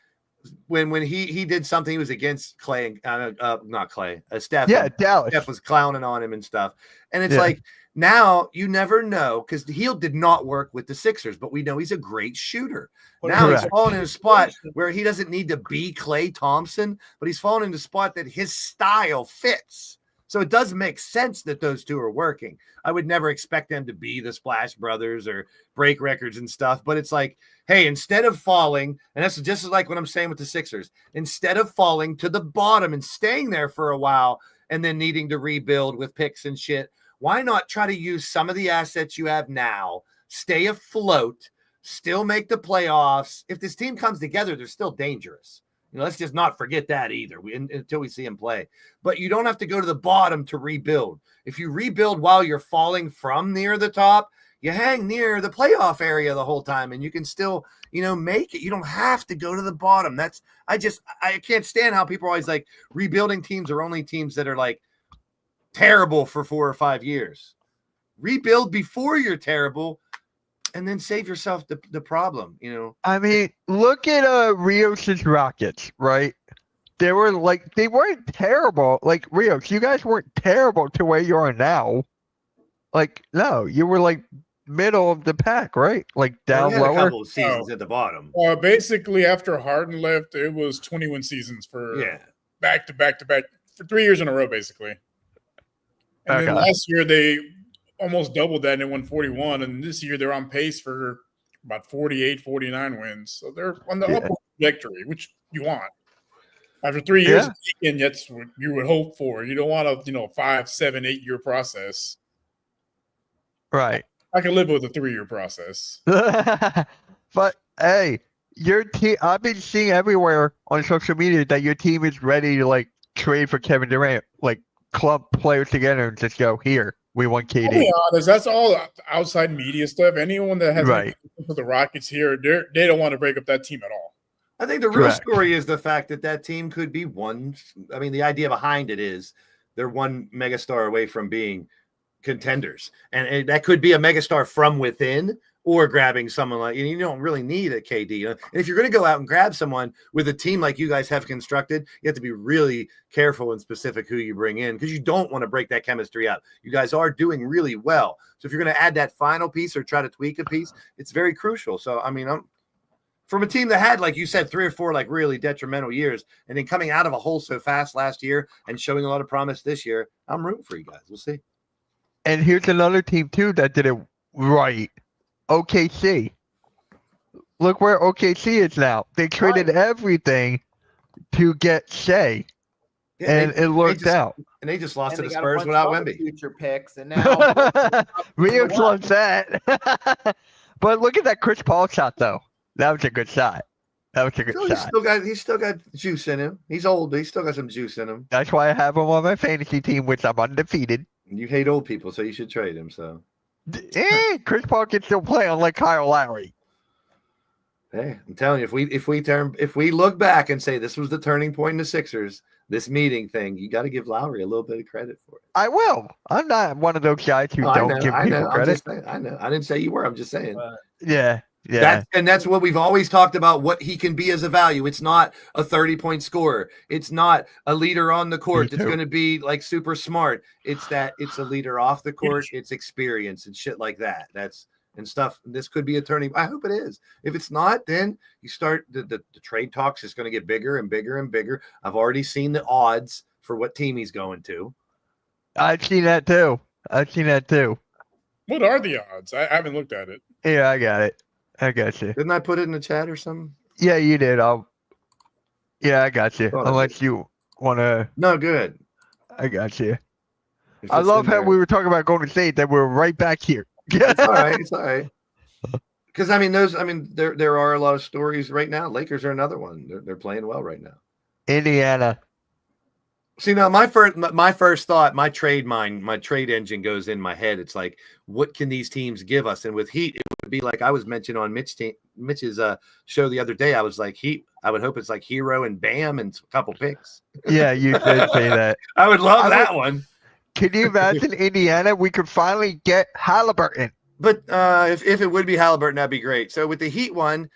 when he did something. He was against Clay, not Clay, Steph. Yeah, Dallas. Steph was clowning on him and stuff. And it's Yeah. like, now you never know, because Heel did not work with the Sixers, but we know he's a great shooter. Now he's Correct. fallen in a spot where he doesn't need to be Klay Thompson, but he's fallen into a spot that his style fits. So it does make sense that those two are working. I would never expect them to be the Splash Brothers or break records and stuff, but it's like, hey, instead of falling, and that's just like what I'm saying with the Sixers, instead of falling to the bottom and staying there for a while and then needing to rebuild with picks and shit, why not try to use some of the assets you have now, stay afloat, still make the playoffs? If this team comes together, they're still dangerous. Let's just not forget that either until we see him play. But you don't have to go to the bottom to rebuild. If you rebuild while you're falling from near the top, you hang near the playoff area the whole time and you can still, make it. You don't have to go to the bottom. I can't stand how people are always like rebuilding teams are only teams that are like terrible for 4 or 5 years. Rebuild before you're terrible and then save yourself the problem, I mean, look at Rios' Rockets, right? They weren't terrible. Like, Rios, you guys weren't terrible to where you are now. Like, no, you were like middle of the pack, right? Like down They had a lower. couple of seasons at the bottom. Basically, after Harden left, it was 21 seasons for Yeah. back to back for 3 years in a row, basically. And then Okay. last year they almost doubled that and they won 41. And this year they're on pace for about 48, 49 wins. So they're on the upward trajectory, which you want. After 3 years of taking, that's what you would hope for. You don't want a 5, 7, 8 year process. Right. I can live with a 3 year process. But hey, your team, I've been seeing everywhere on social media that your team is ready to like trade for Kevin Durant, like club players together and just go, here, we want I'll KD. be honest, that's all outside media stuff. Anyone that has Right. for the Rockets here, they don't want to break up that team at all. I think the real Correct. story is the fact that team could be one. I mean, the idea behind it is they're one megastar away from being contenders. And that could be a megastar from within or grabbing someone like, you don't really need a KD. And if you're going to go out and grab someone with a team like you guys have constructed, you have to be really careful and specific who you bring in because you don't want to break that chemistry up. You guys are doing really well. So if you're going to add that final piece or try to tweak a piece, it's very crucial. So, I mean, from a team that had, like you said, 3 or 4 like really detrimental years, and then coming out of a hole so fast last year and showing a lot of promise this year, I'm rooting for you guys. We'll see. And here's another team too that did it right. OKC. Look where OKC is now. They traded everything to get Shea, Yeah, and it worked out. And they just lost And to they the got a Spurs bunch without of other Wemby. future picks, and now Rio loves that. But look at that Chris Paul shot, though. That was a good shot. That was a good shot. He's still got juice in him. He's old, but he's still got some juice in him. That's why I have him on my fantasy team, which I'm undefeated. And you hate old people, so you should trade him. So Chris Paul can still play, unlike Kyle Lowry. hey, I'm telling you, if we look back and say this was the turning point in the Sixers, this meeting thing, you got to give Lowry a little bit of credit for it. I will. I'm not one of those guys who don't give people I'm credit. just saying, I know. I didn't say you were. I'm just saying. Yeah. Yeah. That's what we've always talked about, what he can be as a value. It's not a 30-point scorer. It's not a leader on the court that's going to be like super smart. It's a leader off the court. It's experience and shit like that. And stuff. This could be a turning. I hope it is. If it's not, then you start the trade talks is going to get bigger and bigger and bigger. I've already seen the odds for what team he's going to. I've seen that too. What are the odds? I haven't looked at it. Yeah, I got it. I got you. Didn't I put it in the chat or something? Yeah, you did. Yeah, I got you. Thought I Unless you want to. No, good. I got you. If I it's love in how there- we were talking about Golden State, that we're right back here. It's all right. It's all right. Because there are a lot of stories right now. Lakers are another one. They're playing well right now. Indiana. See, now my first thought, my trade engine goes in my head. It's like, what can these teams give us? And with Heat, it would be like I was mentioning on Mitch's show the other day. I was like, Heat. I would hope it's like Hero and Bam and a couple picks. Yeah, you did say that. I would love that one. Can you imagine Indiana? We could finally get Halliburton. But if it would be Halliburton, that'd be great. So with the Heat one,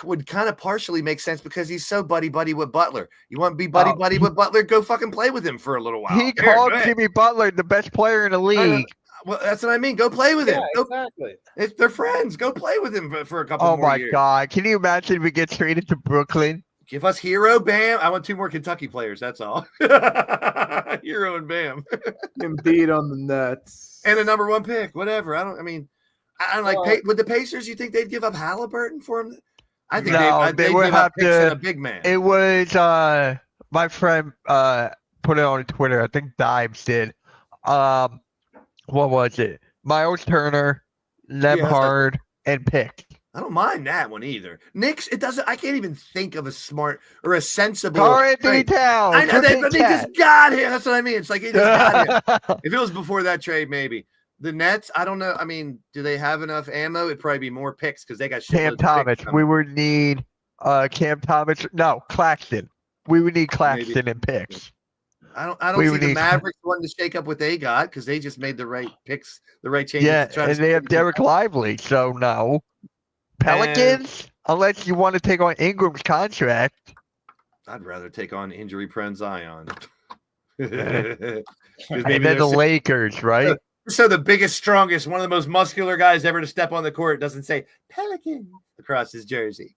would kind of partially make sense because he's so buddy with Butler. You want to be buddy with Butler? Go fucking play with him for a little while. He called Jimmy Butler the best player in the league. Well, that's what I mean. Go play with him. Exactly. They're friends. Go play with him for a couple Oh more my years. God! Can you imagine if we get traded to Brooklyn? Give us Hero, Bam. I want 2 more Kentucky players. That's all. Hero and Bam. Embiid on the Nets. And a number 1 pick. Whatever. I don't like. Would the Pacers? You think they'd give up Halliburton for him? I think they would give have up picks to. and a big man. It was my friend put it on Twitter. I think Dives did. What was it? Miles Turner, Lebhard, and Pick. I don't mind that one either. Knicks, it doesn't. I can't even think of a smart or a sensible. Carl Anthony trade. Towns. I know Cooking but they Cat. just got him. That's what I mean. It's like he just got him. If it was before that trade, maybe the Nets. I don't know. I mean, do they have enough ammo? It'd probably be more picks because they got Cam Thomas. We would need Cam Thomas. No, Claxton. We would need Claxton and picks. I don't see the Mavericks wanting to shake up what they got because they just made the right picks, the right changes. Yeah, and they have Derek Lively, so no. Pelicans, unless you want to take on Ingram's contract. I'd rather take on injury-prone Zion. And then the Lakers, right? So the biggest, strongest, one of the most muscular guys ever to step on the court doesn't say Pelicans across his jersey.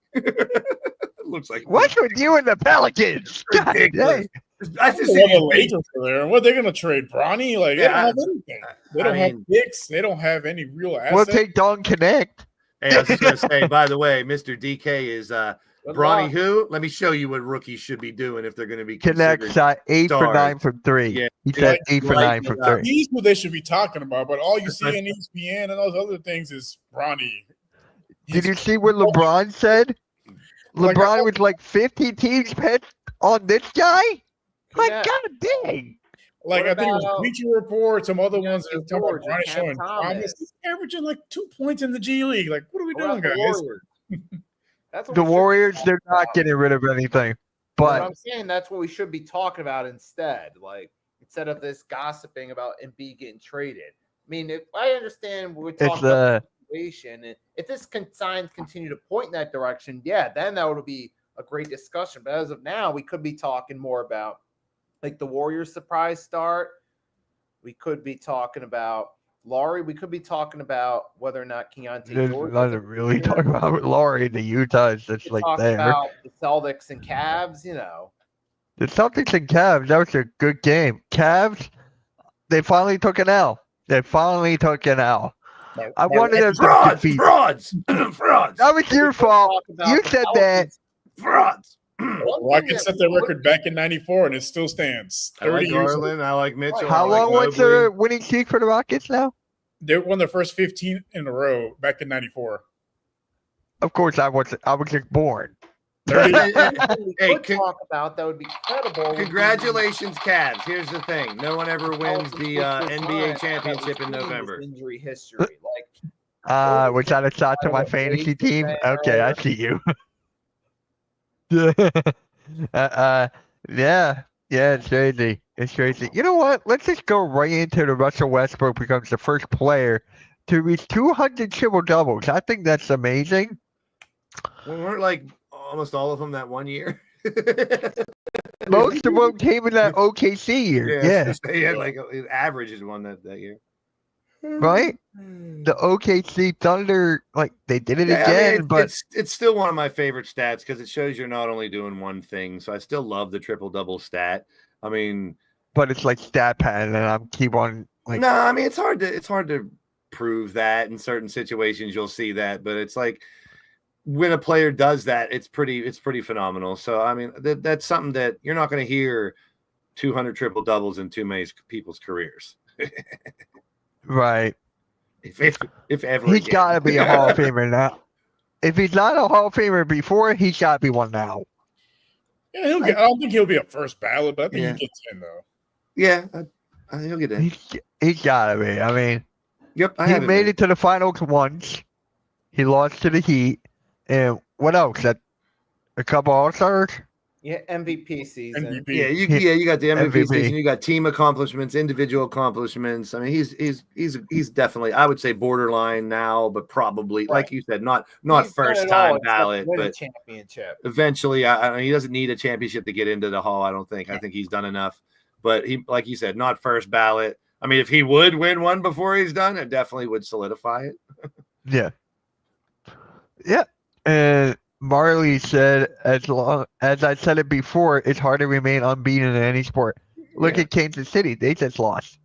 Looks like what's with you and the Pelicans? God dang. I just see the Lakers there. What are they going to trade? Bronny? Like they don't have anything. They don't have picks. They don't have any real assets. We'll take Don Connect. Hey, I was just going to say, by the way, Mr. DK is Bronny who? Let me show you what rookies should be doing if they're going to be Connect 8 for 9 from 3. Yeah, he said 8 for 9 from 3. He's who they should be talking about, but all you see on ESPN and those other things is Bronny. Did you see what LeBron said? LeBron was like 50 teams bet on this guy? Like, God dang. Like, I think it was Bleacher Report, some other ones that talking about Bronny showing Thomas. He's averaging like 2 points in the G League. Like, what are we doing, guys? That's what the Warriors, they're not getting rid of anything. But I'm saying that's what we should be talking about instead. Like, instead of this gossiping about Embiid getting traded. I mean, if I understand we're talking about the situation, and if this signs continue to point in that direction, yeah, then that would be a great discussion. But as of now, we could be talking more about like the Warriors surprise start. We could be talking about Laurie. We could be talking about whether or not Keontae George. Doesn't really talk about Laurie. The Utah is just like there. About the Celtics and Cavs, you know. The Celtics and Cavs, that was a good game. Cavs, they finally took an L. I wanted them to defeat. Frauds. That was your fault. You said that. Frauds. Rockets set their record back in '94, and it still stands. 30 I like Garland. I like Mitchell. How long was the winning streak for the Rockets now? They won their first 15 in a row back in '94. Of course, I was just born. Hey, talk about that would be credible. Congratulations, Cavs. Here's the thing: no one ever wins the NBA championship in November. Injury history, like. Was that a shot to my fantasy team? Okay, I see you. Yeah, Yeah, it's crazy. It's crazy. You know what? Let's just go right into the Russell Westbrook becomes the first player to reach 200 triple doubles. I think that's amazing. Well, weren't like almost all of them that one year? Most of them came in that OKC year. Yeah, They had like an average is one that year. right? The OKC Thunder, like they did it Yeah, I again, mean, but it's still one of my favorite stats because it shows you're not only doing one thing. So I still love the triple double stat. I mean, it's like stat pad, and I'm keep on like no, I mean it's hard to prove that in certain situations you'll see that, but it's like when a player does that, it's pretty phenomenal. So I mean that's something that you're not going to hear 200 triple doubles in too many people's careers. right. If ever He's again. got to be a Hall of Famer now. If he's not a Hall of Famer before, he's got to be one now. Yeah, he'll get. I don't think he'll be a first ballot, but I think Yeah. he gets in though. Yeah, he'll get in. He's got to be. I mean, Yep, I he have made it to the finals once. He lost to the Heat. And what else? That a couple All-Stars? Yeah, MVP season. MVP. Yeah, you got the MVP, MVP. season. You got team accomplishments, individual accomplishments. I mean, he's definitely, I would say, borderline now, but probably, like you said, not He's done first it all time except ballot, win a but championship. eventually, I mean, he doesn't need a championship to get into the Hall. I don't think. I think he's done enough. But he, like you said, not first ballot. I mean, if he would win one before he's done, it definitely would solidify it. Yeah. Yeah. And Marley said, as long as I said it before, it's hard to remain unbeaten in any sport. Look Yeah. at Kansas City. They just lost.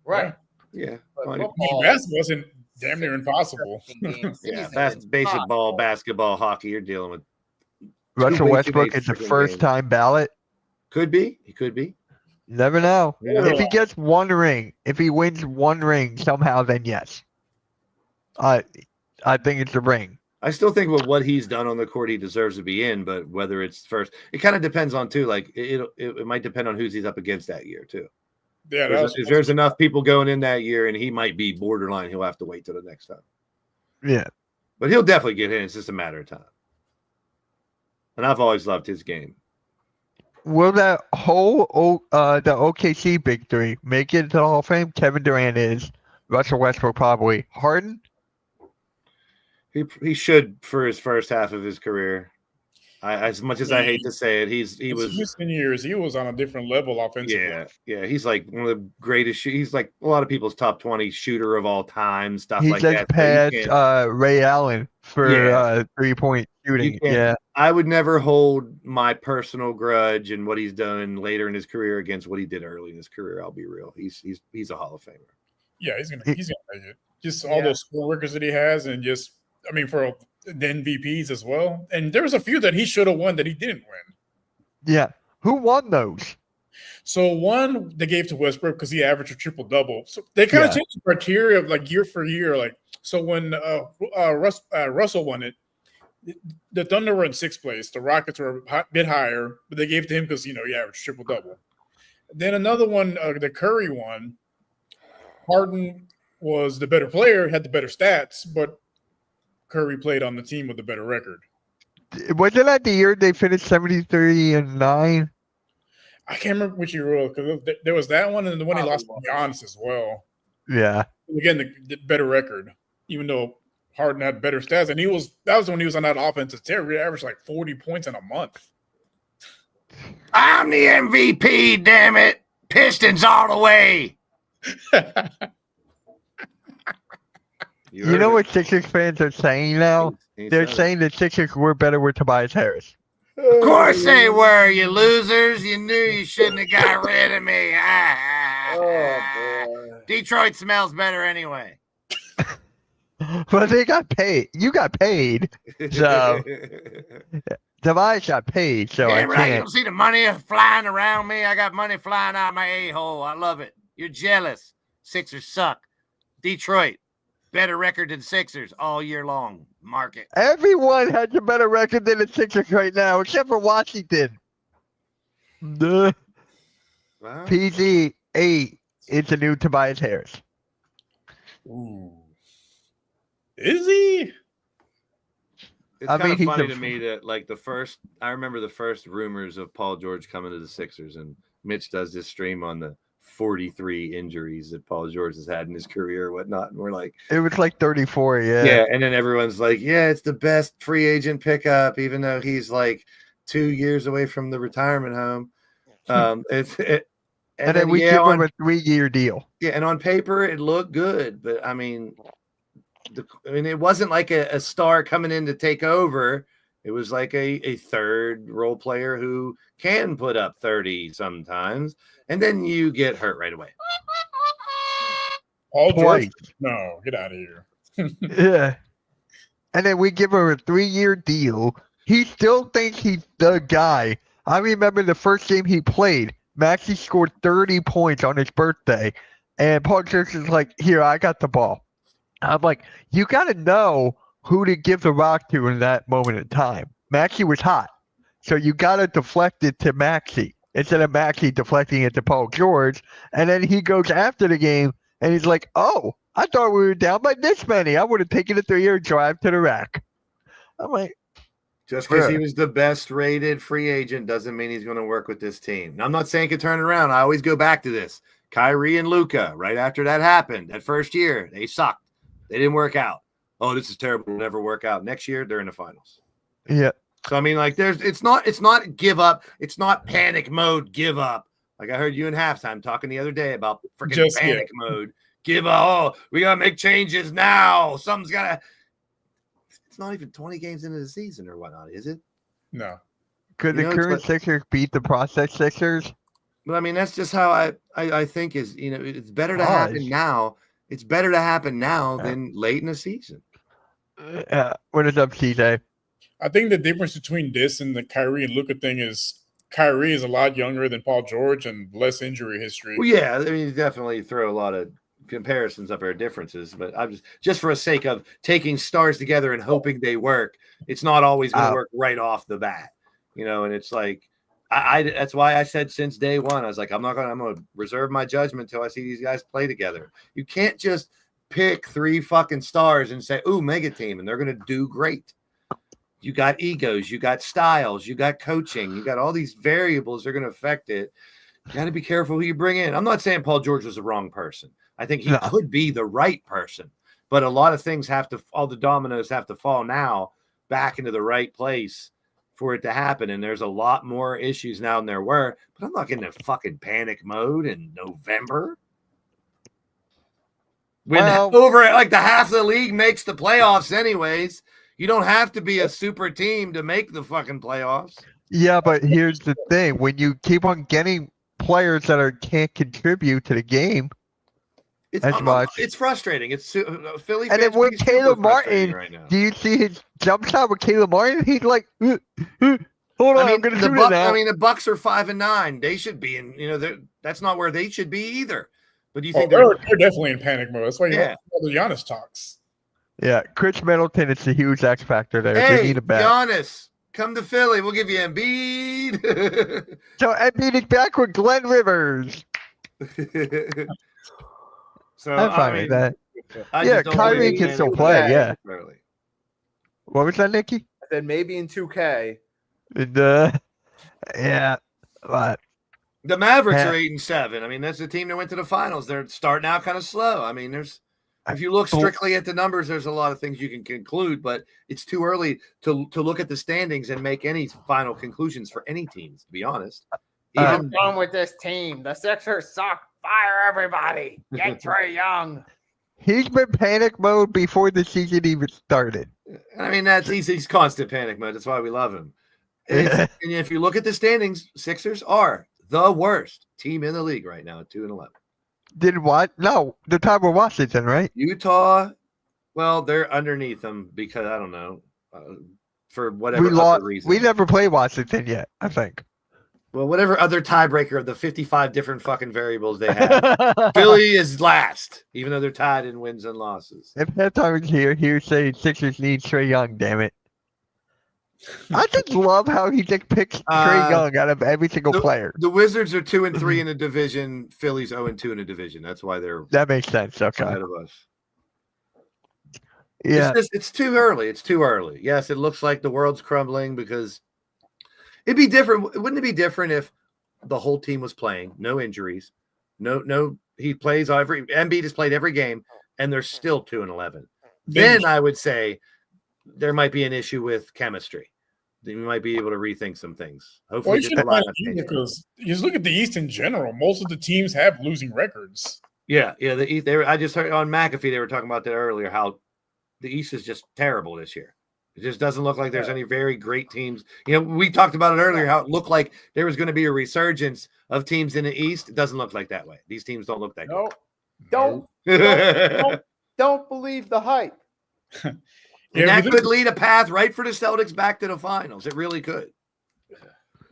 Right. Yeah, But Well, football, Basketball isn't damn near impossible. 17-game yeah. season is Basic ball, impossible. basketball, hockey. You're dealing with Russell way too Westbrook many is the freaking first games. time ballot. Could be. He could be. Never know. Yeah. If he gets one ring, if he wins one ring somehow, then yes. I think it's a ring. I still think with what he's done on the court, he deserves to be in. But whether it's first, it kind of depends on too. Like it might depend on who's he's up against that year too. Yeah, If there's enough people going in that year, and he might be borderline, he'll have to wait till the next time. Yeah. But he'll definitely get in. It's just a matter of time. And I've always loved his game. Will that whole the OKC big three make it to the Hall of Fame? Kevin Durant is. Russell Westbrook probably. Harden? He should for his first half of his career. As much as I hate to say it, he was Houston years. He was on a different level offensively. yeah. He's like one of the greatest. He's like a lot of people's top 20 shooter of all time. Stuff He like just that. So you passed can't- Ray Allen for Yeah. 3-point shooting. can't- Yeah. I would never hold my personal grudge and what he's done later in his career against what he did early in his career. I'll be real. He's a Hall of Famer. Yeah, he's gonna make it. Just all those score records that he has, and just I mean for the MVPs as well. And there was a few that he should have won that he didn't win. Yeah. Who won those? So one they gave to Westbrook because he averaged a triple double. So they kind of changed the criteria of like year for year. Like so when Russell won it, the Thunder were in sixth place. The Rockets were a bit higher, but they gave it to him because he averaged triple double. Then another one, the Curry one. Harden was the better player, had the better stats, but Curry played on the team with the better record. Wasn't that the year they finished 73-9? I can't remember which year it was because there was that one and the one he lost to Giannis as well. Yeah. Again, the better record, even though Harden had better stats, and that was when he was on that offensive tear. He averaged like 40 points in a month. I'm the MVP, damn it. Pistons all the way. You know what Sixers fans are saying now? They're saying the Sixers were better with Tobias Harris. Of course they were, you losers. You knew you shouldn't have got rid of me. Oh, boy. Detroit smells better anyway. But they got paid. You got paid. So Tobias got paid, so I Damn right. You can't. don't see the money flying around me. I got money flying out my a-hole. I love it. You're jealous. Sixers suck. Detroit, better record than Sixers all year long. Mark it. Everyone has a better record than the Sixers right now, except for Washington. The Well, PG 8 is the new Tobias Harris. Ooh. Is he? it's I kind mean, of he's funny a- to me that like I remember the first rumors of Paul George coming to the Sixers, and Mitch does this stream on the 43 injuries that Paul George has had in his career or whatnot. And we're like, It was like 34, yeah. yeah. And then everyone's like, yeah, it's the best free agent pickup, even though he's like 2 years away from the retirement home. And then we give him a 3-year deal. Yeah, and on paper it looked good, but I mean, it wasn't like a star coming in to take over. It was like a third role player who can put up 30 sometimes, and then you get hurt right away. Paul George? Twice. No, get out of here. Yeah. And then we give him a 3-year deal. He still thinks he's the guy. I remember the first game he played, Maxey scored 30 points on his birthday, and Paul George is like, here, I got the ball. I'm like, you got to know who to give the rock to in that moment in time. Maxey was hot, so you got to deflect it to Maxey instead of Maxey deflecting it to Paul George. And then he goes after the game, and he's like, oh, I thought we were down by this many. I would have taken a 3-year drive to the rack. I'm like, just because he was the best rated free agent doesn't mean he's going to work with this team. Now, I'm not saying he could turn it around. I always go back to this. Kyrie and Luka, right after that happened, that first year, they sucked. They didn't work out. Oh, this is terrible. It'll never work out. Next year, they're in the finals. yeah. So, I mean, like, it's not give up. It's not panic mode, give up. Like I heard you in halftime talking the other day about freaking panic mode. Give up. Oh, we got to make changes now. Something's got to. It's not even 20 games into the season or whatnot, is it? No. Could the current Sixers beat the process Sixers? But I mean, that's just how I think is, it's better to happen now. It's better to happen now than late in the season. What is up, CJ? I think the difference between this and the Kyrie and Luka thing is Kyrie is a lot younger than Paul George and less injury history. Well, yeah, I mean, you definitely throw a lot of comparisons up or differences, but I'm just for the sake of taking stars together and hoping they work. It's not always going to work right off the bat, and it's like I that's why I said since day one, I was like, I'm going to reserve my judgment until I see these guys play together. You can't just pick 3 fucking stars and say, ooh, mega team, and they're going to do great. You got egos, you got styles, you got coaching, you got all these variables that are going to affect it. You got to be careful who you bring in. I'm not saying Paul George was the wrong person. I think he could be the right person, but a lot of things all the dominoes have to fall now back into the right place for it to happen. And there's a lot more issues now than there were, but I'm not getting in fucking panic mode in November. When over like the half of the league makes the playoffs anyways, you don't have to be a super team to make the fucking playoffs. Yeah, but here's the thing. When you keep on getting players that can't contribute to the game as much. It's frustrating. It's Philly. And then with Caleb Martin, right now. Do you see his jump shot with Caleb Martin? He's like, hold on, I'm going to do it now. I mean, the Bucks are 5-9. They should be in. That's not where they should be either. But do you think they're definitely in panic mode? That's why you have all the Giannis talks. Yeah, Chris Middleton is a huge X factor there. Hey, they need a back. Giannis, come to Philly. We'll give you Embiid. So Embiid is back with Glenn Rivers. So I'm fine with that. Yeah, Kyrie can still play. Yeah. What was that, Nikki? I said maybe in 2K. Yeah, but the Mavericks are 8-7. I mean, that's the team that went to the finals. They're starting out kind of slow. I mean, if you look strictly at the numbers, there's a lot of things you can conclude, but it's too early to look at the standings and make any final conclusions for any teams, to be honest. I'm done with this team. The Sixers suck. Fire everybody. Get Trae Young. He's been panic mode before the season even started. I mean, he's constant panic mode. That's why we love him. And if you look at the standings, Sixers are the worst team in the league right now at 2-11. Did what? No, the time with Washington, right? Utah, well, they're underneath them because I don't know for whatever other reason. We never played Washington yet, I think. Well, whatever other tiebreaker of the 55 different fucking variables they have, Philly is last, even though they're tied in wins and losses. If that time is here saying Sixers need Trae Young, damn it. I just love how he just picks Trae Young out of every single player. The Wizards are 2-3 in the division. Philly's 0-2 in the division. That's why that makes sense. Okay. Ahead of us. Yeah. It's too early. It's too early. Yes, it looks like the world's crumbling because it'd be different. Wouldn't it be different if the whole team was playing, no injuries, no, he plays Embiid has played every game, and they're still 2-11. Then I would say there might be an issue with chemistry. Then we might be able to rethink some things. Hopefully, Well, you should find because you just look at the East in general. Most of the teams have losing records. Yeah. The East. I just heard on McAfee they were talking about that earlier. How the East is just terrible this year. It just doesn't look like there's any very great teams. We talked about it earlier. How it looked like there was going to be a resurgence of teams in the East. It doesn't look like that way. These teams don't look that Don't believe the hype. And that could lead a path right for the Celtics back to the finals. It really could.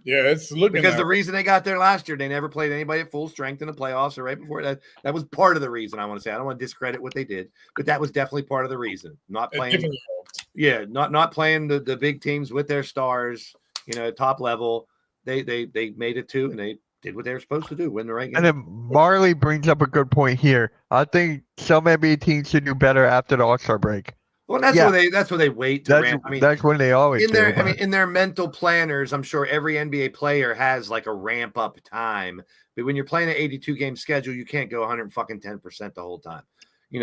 Yeah, it's looking because the reason they got there last year, they never played anybody at full strength in the playoffs or right before that. That was part of the reason. I want to say I don't want to discredit what they did, but that was definitely part of the reason. Not playing, not playing the big teams with their stars, top level. They made it too, and they did what they were supposed to do, win the right game. And then Marley brings up a good point here. I think some NBA teams should do better after the All-Star break. Well, that's where they wait to ramp. I mean, that's when they always in their mental planners. I'm sure every NBA player has like a ramp up time. But when you're playing an 82 game schedule, you can't go 110% the whole time.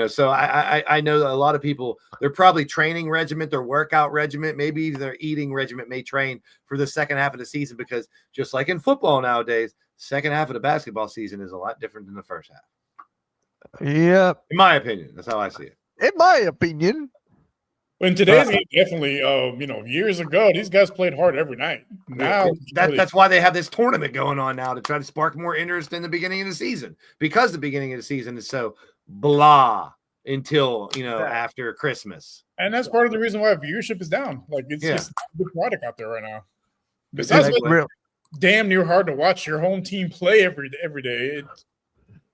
So I know that a lot of people, they're probably training regiment, their workout regiment, maybe even their eating regiment may train for the second half of the season because just like in football nowadays, second half of the basketball season is a lot different than the first half. Yeah, in my opinion, that's how I see it. In my opinion. In today's game, definitely, years ago, these guys played hard every night. Now that's why they have this tournament going on now to try to spark more interest in the beginning of the season because the beginning of the season is so blah until after Christmas. And that's part of the reason why viewership is down. Like it's just a good product out there right now. Besides, damn near hard to watch your home team play every day.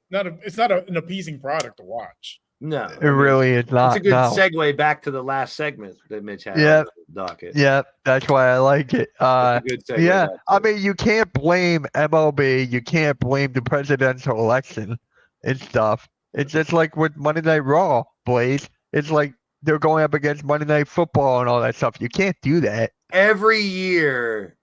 It's not an appeasing product to watch. No, it really is not. It's a good segue back to the last segment that Mitch had. Yeah, on the docket. Yeah, that's why I like it. Good segue. Yeah, I mean, you can't blame MLB. You can't blame the presidential election and stuff. It's just like with Monday Night Raw, Blaze. It's like they're going up against Monday Night Football and all that stuff. You can't do that. Every year,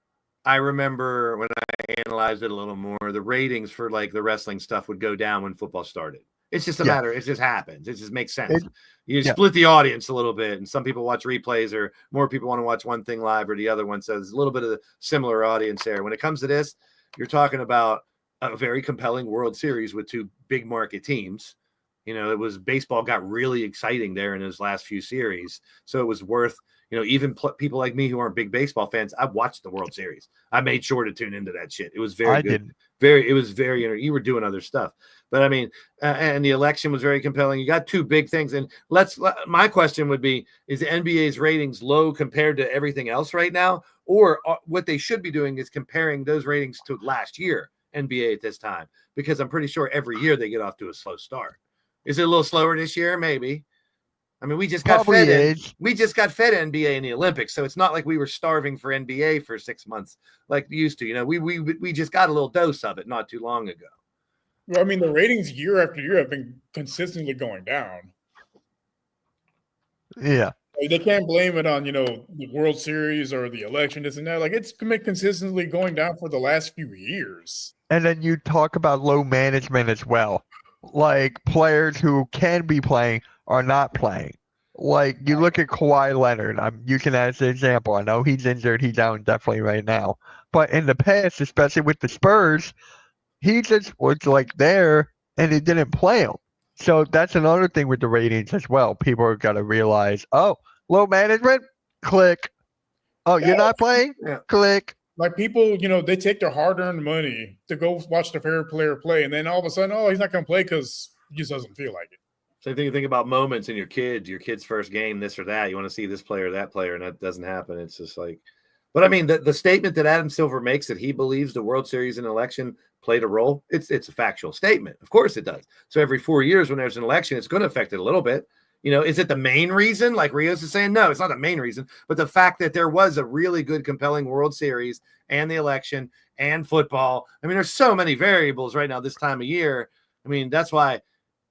I remember when I analyzed it a little more, the ratings for like the wrestling stuff would go down when football started. It's just a matter. It just happens. It just makes sense. You split the audience a little bit, and some people watch replays, or more people want to watch one thing live or the other one. So there's a little bit of a similar audience there. When it comes to this, you're talking about a very compelling World Series with two big market teams. Baseball got really exciting there in those last few series, so it was worth. Even people like me who aren't big baseball fans, I watched the World Series. I made sure to tune into that shit. It was very good. It was very, you were doing other stuff. But I mean, and the election was very compelling. You got two big things. And my question would be, is the NBA's ratings low compared to everything else right now? Or what they should be doing is comparing those ratings to last year NBA at this time, because I'm pretty sure every year they get off to a slow start. Is it a little slower this year? Maybe. I mean, we just got fed NBA in the Olympics, so it's not like we were starving for NBA for 6 months like we used to. We just got a little dose of it not too long ago. Well, I mean, the ratings year after year have been consistently going down. Yeah. They can't blame it on, the World Series or the election, this and that. Like, it's been consistently going down for the last few years. And then you talk about low management as well. Like, players who can be playing are not playing. Like, you look at Kawhi Leonard. I'm using that as an example. I know he's injured. He's down definitely right now. But in the past, especially with the Spurs, he just was like there and he didn't play him. So that's another thing with the ratings as well. People are going to realize, low management, click. Oh, you're not playing? Yeah. Click. Like people, they take their hard-earned money to go watch their favorite player play. And then all of a sudden, he's not going to play because he just doesn't feel like it. Same thing you think about moments in your kid's first game, this or that. You want to see this player or that player, and that doesn't happen. It's just like, but I mean, the statement that Adam Silver makes that he believes the World Series and election played a role, it's a factual statement. Of course it does. So every 4 years when there's an election, it's going to affect it a little bit. Is it the main reason? Like Rios is saying, no, it's not the main reason. But the fact that there was a really good, compelling World Series and the election and football. I mean, there's so many variables right now this time of year. I mean, that's why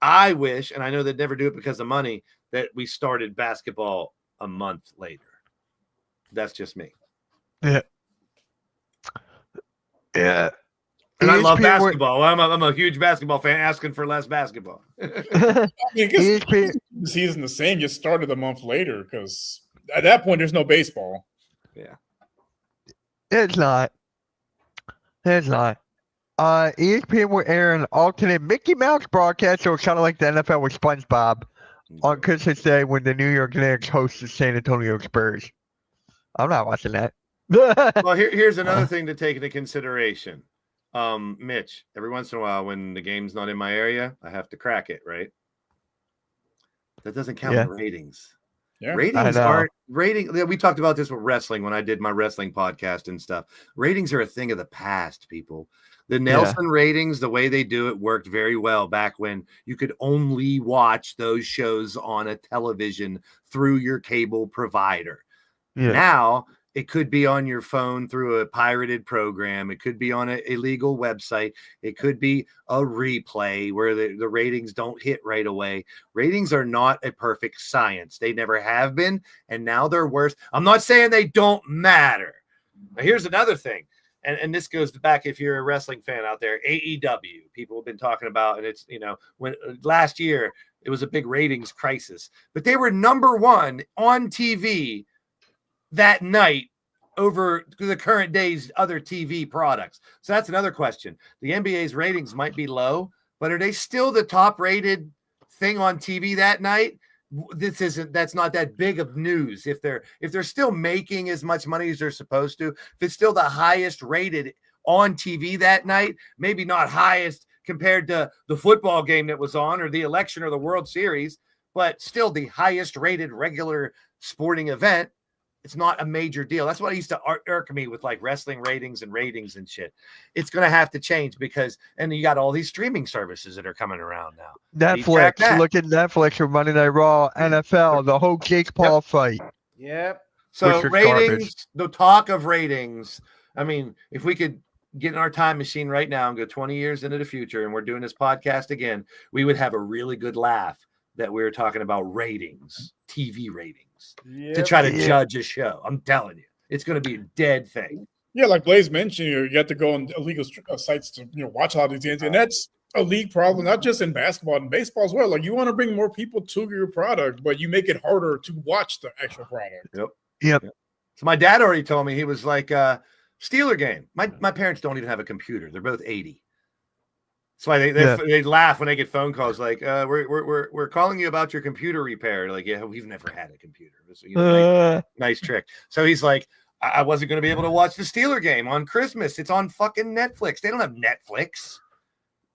I wish, and I know they'd never do it because of money, that we started basketball a month later. That's just me. Yeah. And I love ESPN basketball. I'm a huge basketball fan asking for less basketball. I mean, I guess ESPN the season the same, just started a month later because at that point there's no baseball. It's not. It's not. ESPN will air an alternate Mickey Mouse broadcast, so it's kind of like the NFL with SpongeBob on Christmas Day when the New York Knicks host the San Antonio Spurs. I'm not watching that. Well, here's another thing to take into consideration. Mitch, every once in a while when the game's not in my area, I have to crack it, right? That doesn't count the ratings. Yeah. Ratings aren't we talked about this with wrestling when I did my wrestling podcast and stuff. Ratings are a thing of the past, people. The Nelson ratings, the way they do it, worked very well back when you could only watch those shows on a television through your cable provider. Yeah. Now it could be on your phone through a pirated program. It could be on an illegal website. It could be a replay where the ratings don't hit right away. Ratings are not a perfect science. They never have been, and now they're worse. I'm not saying they don't matter. Now, here's another thing, and this goes back if you're a wrestling fan out there, AEW, people have been talking about, and it's, when last year it was a big ratings crisis, but they were number one on TV that night over the current day's other TV products. So that's another question. The NBA's ratings might be low, but are they still the top rated thing on TV that night? That's not that big of news. If they're still making as much money as they're supposed to, if it's still the highest rated on TV that night, maybe not highest compared to the football game that was on or the election or the World Series, but still the highest rated regular sporting event, it's not a major deal. That's what used to irk me with like wrestling ratings and shit. It's going to have to change and you got all these streaming services that are coming around now. Netflix, look at Netflix for Monday Night Raw, NFL, the whole Jake Paul fight. Yep. So ratings, the talk of ratings, I mean, if we could get in our time machine right now and go 20 years into the future and we're doing this podcast again, we would have a really good laugh that we were talking about ratings, TV ratings, to try to judge a show. I'm telling you, it's going to be a dead thing. Yeah, like Blaze mentioned, you have to go on illegal sites to watch a lot of these games, and that's a league problem, not just in basketball and baseball as well. Like, you want to bring more people to your product, but you make it harder to watch the actual product. Yep. So my dad already told me, he was like, Steeler game. My parents don't even have a computer. They're both 80. That's why they laugh when they get phone calls like, we're calling you about your computer repair. Like, yeah, we've never had a computer. So, nice trick. So he's like, I wasn't going to be able to watch the Steeler game on Christmas. It's on fucking Netflix. They don't have Netflix.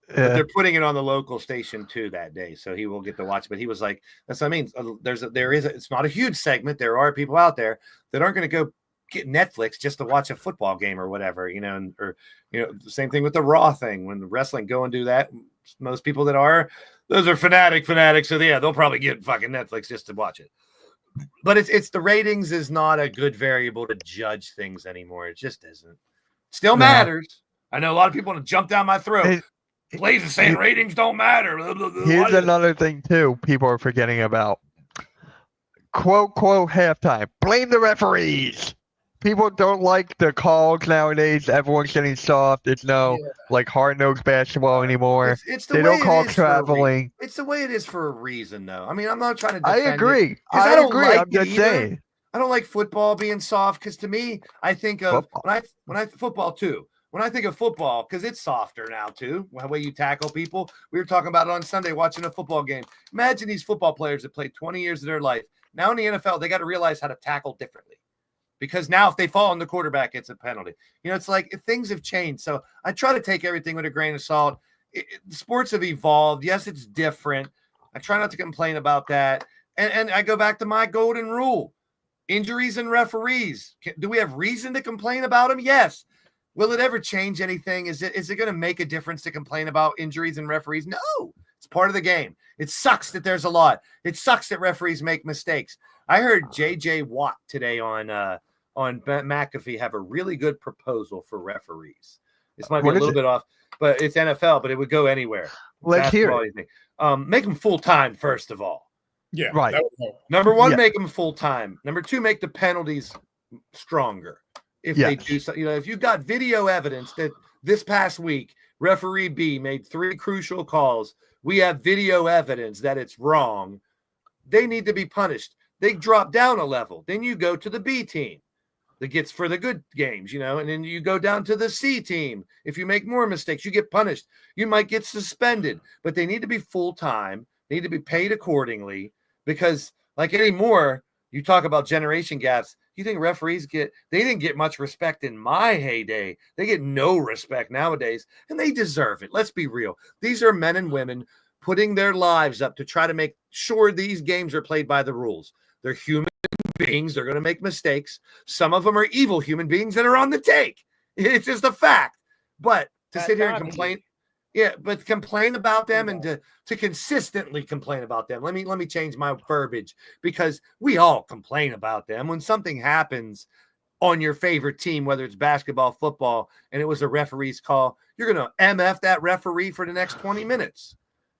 But they're putting it on the local station too that day, so he will get to watch. But he was like, "That's what I mean. It's not a huge segment. There are people out there that aren't going to go get Netflix just to watch a football game or whatever, or the same thing with the Raw thing. When the wrestling go and do that, most people that are, those are fanatics. So yeah, they'll probably get fucking Netflix just to watch it. But it's the ratings is not a good variable to judge things anymore. It just isn't. Still matters. I know a lot of people want to jump down my throat. Blaze is saying ratings don't matter. Here's another thing too people are forgetting about. Quote halftime. Blame the referees. People don't like the calls nowadays. Everyone's getting soft. It's like hard-nosed basketball anymore. It's the they way don't call traveling. It's the way it is for a reason, though. I mean, I'm not trying to defend I agree. it, I agree. Like I'm just saying. I don't like football being soft because to me, I think of football too. When I think of football, because it's softer now too, the way you tackle people. We were talking about it on Sunday watching a football game. Imagine these football players that played 20 years of their life. Now in the NFL, they got to realize how to tackle differently. Because now if they fall on the quarterback, it's a penalty. It's like things have changed. So I try to take everything with a grain of salt. Sports have evolved. Yes, it's different. I try not to complain about that. And I go back to my golden rule. Injuries and referees. Do we have reason to complain about them? Yes. Will it ever change anything? Is it going to make a difference to complain about injuries and referees? No, it's part of the game. It sucks that there's a lot. It sucks that referees make mistakes. I heard J.J. Watt today on McAfee have a really good proposal for referees. This might be a little bit off, but it's NFL, but it would go anywhere. Let's hear it. Make them full-time, first of all. Yeah, right. Number one, make them full-time. Number two, make the penalties stronger. If they do so, if you've got video evidence that this past week, referee B made 3 crucial calls. We have video evidence that it's wrong. They need to be punished. They drop down a level. Then you go to the B team that gets for the good games, and then you go down to the C team. If you make more mistakes, you get punished. You might get suspended, but they need to be full-time. They need to be paid accordingly because like anymore, you talk about generation gaps. You think referees they didn't get much respect in my heyday. They get no respect nowadays, and they deserve it. Let's be real. These are men and women putting their lives up to try to make sure these games are played by the rules. They're human beings. They're going to make mistakes. Some of them are evil human beings that are on the take. It's just a fact. But to sit here and complain, but complain about them and to consistently complain about them. Let me change my verbiage because we all complain about them. When something happens on your favorite team, whether it's basketball, football, and it was a referee's call, you're going to MF that referee for the next 20 minutes.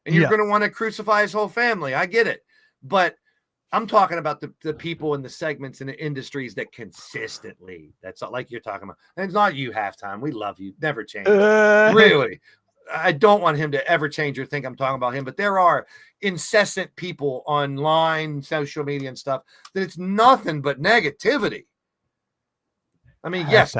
And you're going to want to crucify his whole family. I get it. But I'm talking about the people in the segments in the industries that consistently, that's not like you're talking about. And it's not you, Halftime. We love you. Never change. Really. I don't want him to ever change or think I'm talking about him. But there are incessant people online, social media and stuff that it's nothing but negativity. I mean, yes,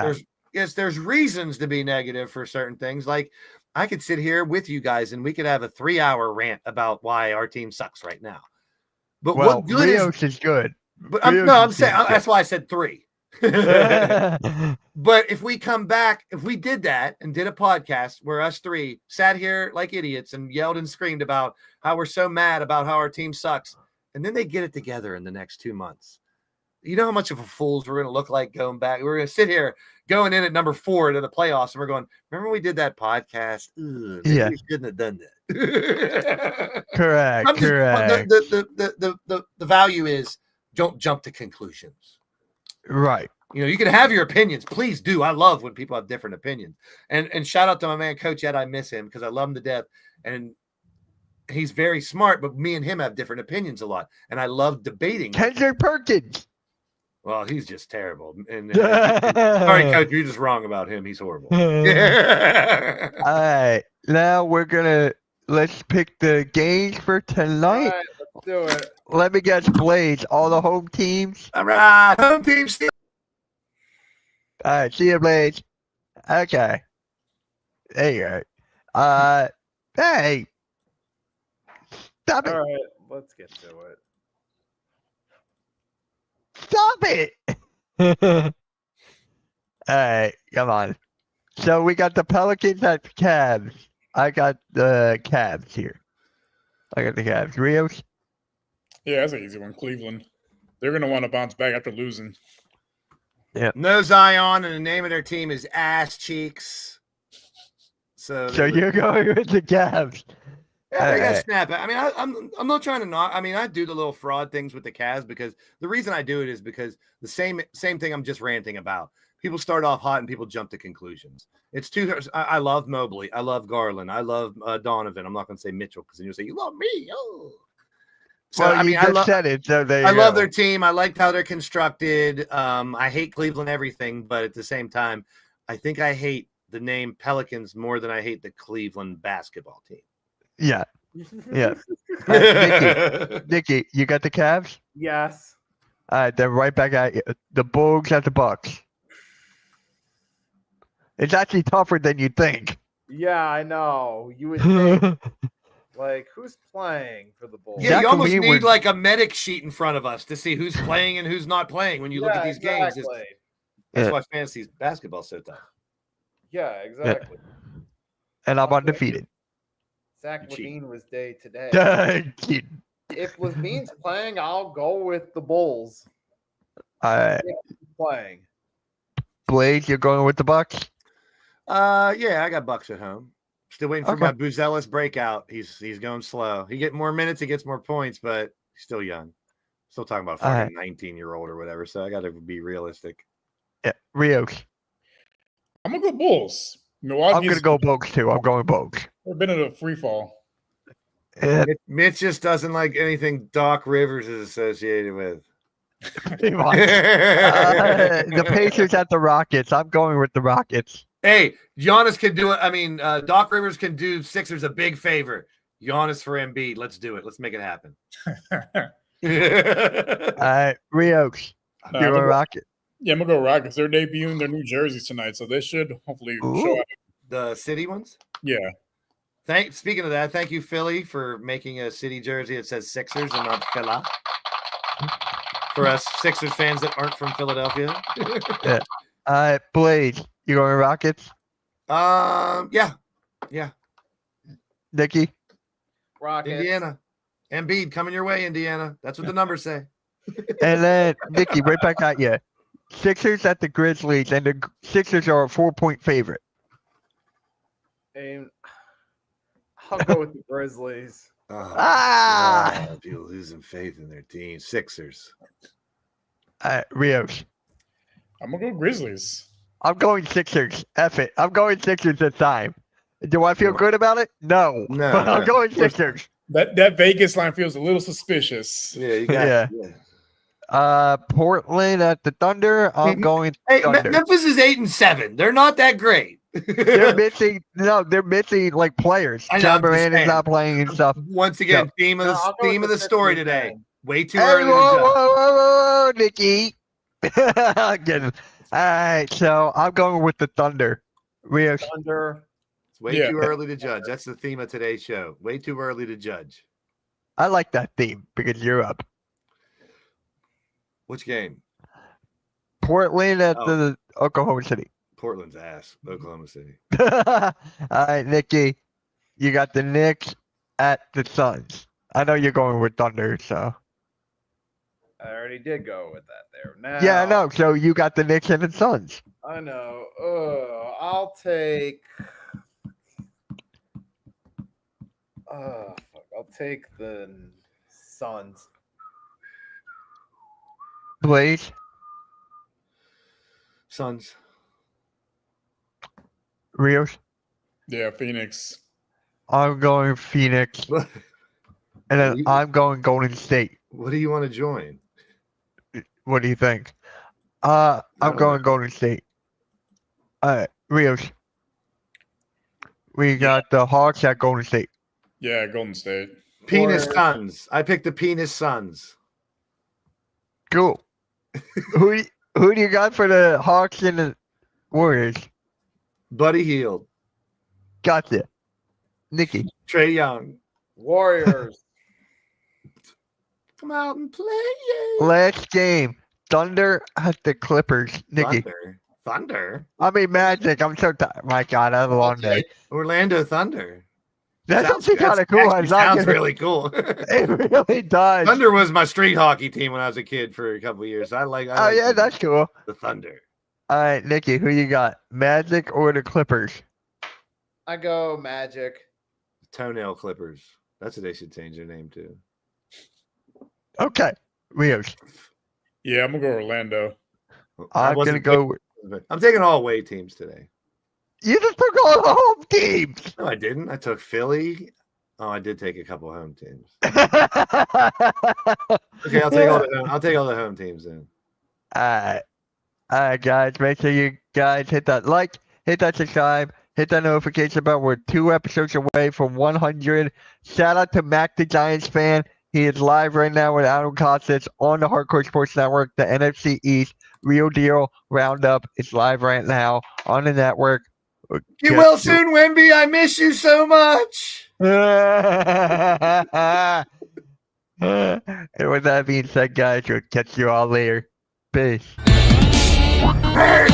there's reasons to be negative for certain things. Like I could sit here with you guys and we could have a 3-hour rant about why our team sucks right now. But what good is good. But I'm saying that's why I said 3. But if we come back, if we did that and did a podcast where us 3 sat here like idiots and yelled and screamed about how we're so mad about how our team sucks, and then they get it together in the next 2 months, you know how much of a fools we're going to look like going back. We're going to sit here going in at number 4 to the playoffs, and we're going, remember when we did that podcast? We shouldn't have done that. Correct. The value is don't jump to conclusions. Right. You can have your opinions. Please do. I love when people have different opinions. And shout out to my man, Coach Ed. I miss him because I love him to death. And he's very smart, but me and him have different opinions a lot. And I love debating. Kendrick Perkins. Well, he's just terrible. And sorry, Coach, you're just wrong about him. He's horrible. All right. Now let's pick the games for tonight. All right, let's do it. Let me guess, Blaze, all the home teams. All right. Home team still. All right, see you, Blaze. Okay. There you go. Hey. Stop it. All right, let's get to it. Stop it. All right, come on. So we got the Pelicans at Cavs. I got the Cavs here. I got the Cavs. Rios? Yeah, that's an easy one. Cleveland. They're going to want to bounce back after losing. Yeah. No Zion, and the name of their team is Ass Cheeks. So you're going with the Cavs. Yeah, they got snap. I mean, I'm not trying to knock. I mean, I do the little fraud things with the Cavs because the reason I do it is because the same thing I'm just ranting about. People start off hot and people jump to conclusions. It's too. I love Mobley. I love Garland. I love Donovan. I'm not going to say Mitchell because then you'll say you love me. Oh. So Well, I said it. So I love their team. I liked how they're constructed. I hate Cleveland everything, but at the same time, I think I hate the name Pelicans more than I hate the Cleveland basketball team. Yeah. Yeah. Nikki, you got the Cavs? Yes. All right, then right back at you. The Bulls at the Bucks. It's actually tougher than you think. Yeah, I know. You would think, like, who's playing for the Bulls? Yeah, you almost need like a medic sheet in front of us to see who's playing and who's not playing when you look at these games. That's why fantasy basketball's so tough. Yeah, exactly. And I'm undefeated. Zach Levine was day today. If Levine's playing, I'll go with the Bulls. All right. Playing. Blaze, you're going with the Bucks? Yeah, I got Bucks at home. Still waiting for my Buzelis breakout. He's going slow. He gets more minutes, he gets more points, but he's still young. Still talking about a fucking 19-year-old or whatever, so I got to be realistic. Yeah, Rios. I'm going to go Bulls. I'm going to go Bucks, too. I'm going Bucks. We've been in a free fall. Mitch just doesn't like anything Doc Rivers is associated with. The Pacers at the Rockets. I'm going with the Rockets. Hey, Giannis can do it. I mean, Doc Rivers can do Sixers a big favor. Giannis for Embiid. Let's do it. Let's make it happen. Rios, Nah, you I'm gonna gonna- rock it? Yeah, I'm gonna go Rockets. They're debuting their new jerseys tonight, so they should hopefully Ooh. show up. The city ones? Yeah. Speaking of that, thank you, Philly, for making a city jersey that says Sixers and not Phila. For us Sixers fans that aren't from Philadelphia. Blaze, you going Rockets? Yeah. Nikki? Rockets. Indiana. Embiid coming your way, Indiana. That's what the numbers say. And then Nikki, right back at you. Sixers at the Grizzlies, and the Sixers are a 4-point favorite. And I'll go with the Grizzlies. Oh, Ah! God, people losing faith in their team. Sixers. Rios. I'm gonna go Grizzlies. I'm going Sixers. F it. I'm going Sixers this time. Do I feel good about it? No. No, But I'm no. going Sixers. That Vegas line feels a little suspicious. Yeah, you got Yeah. Portland at the Thunder. I'm going Hey, Thunder. Memphis is 8-7. They're not that great. They're missing like players. I know, John I'm just Moran is saying. not playing and stuff. Once again, No. theme of No, the I'll go theme with of the the story Sixers today. then. Way too Hey, early to whoa, judge. whoa, whoa, whoa, Nikki. I'm kidding. All right, so I'm going with the Thunder. Rios. Thunder. It's way Yeah. too early to judge. That's the theme of today's show. Way too early to judge. I like that theme because you're up. Which game? Portland at Oh. the Oklahoma City. Portland's ass. Oklahoma City. All right, Nikki, you got the Knicks at the Suns. I know you're going with Thunder, so I already did go with that there. Now, yeah, I know. So you got the Knicks and the Suns. I know. I'll take. I'll take the Suns. Blaze, Suns. Rios. Yeah, Phoenix. I'm going Phoenix, and then You- I'm going Golden State. What do you want to join? What do you think? I'm don't going know. Golden State. All right, Rios. We got the Hawks at Golden State. Yeah, Golden State. Penis Warriors. Suns. I picked the Penis Suns. Cool. who do you got for the Hawks and the Warriors? Buddy Hield. Gotcha. Nikki. Trey Young. Warriors. Come out and play. Yeah. Last game. Thunder at the Clippers. Nikki. Thunder. I mean Magic. I'm so tired. My God, I have a long day. Orlando Thunder. That's Sounds- actually kind of cool. actually I'm not sounds gonna- really cool. It really does. Thunder was my street hockey team when I was a kid for a couple of years. I Oh like yeah, that's cool. the Thunder. All right, Nikki, who you got? Magic or the Clippers? I go Magic. Toenail Clippers. That's what they should change their name to. Okay, Rios. Yeah, I'm gonna go Orlando. I I'm gonna wasn't go. I'm taking all away teams today. You just took all the home teams. No, I didn't. I took Philly. Oh, I did take a couple home teams. Okay, I'll take all the home teams then. All right, guys. Make sure you guys hit that like, hit that subscribe, hit that notification bell. We're 2 episodes away from 100. Shout out to Mac the Giants fan. He is live right now with Adam Costas on the Hardcore Sports Network. The NFC East Real Deal Roundup is live right now on the network. Get well soon, Wemby. I miss you so much. And with that being said, guys, we'll catch you all later. Peace. Hey,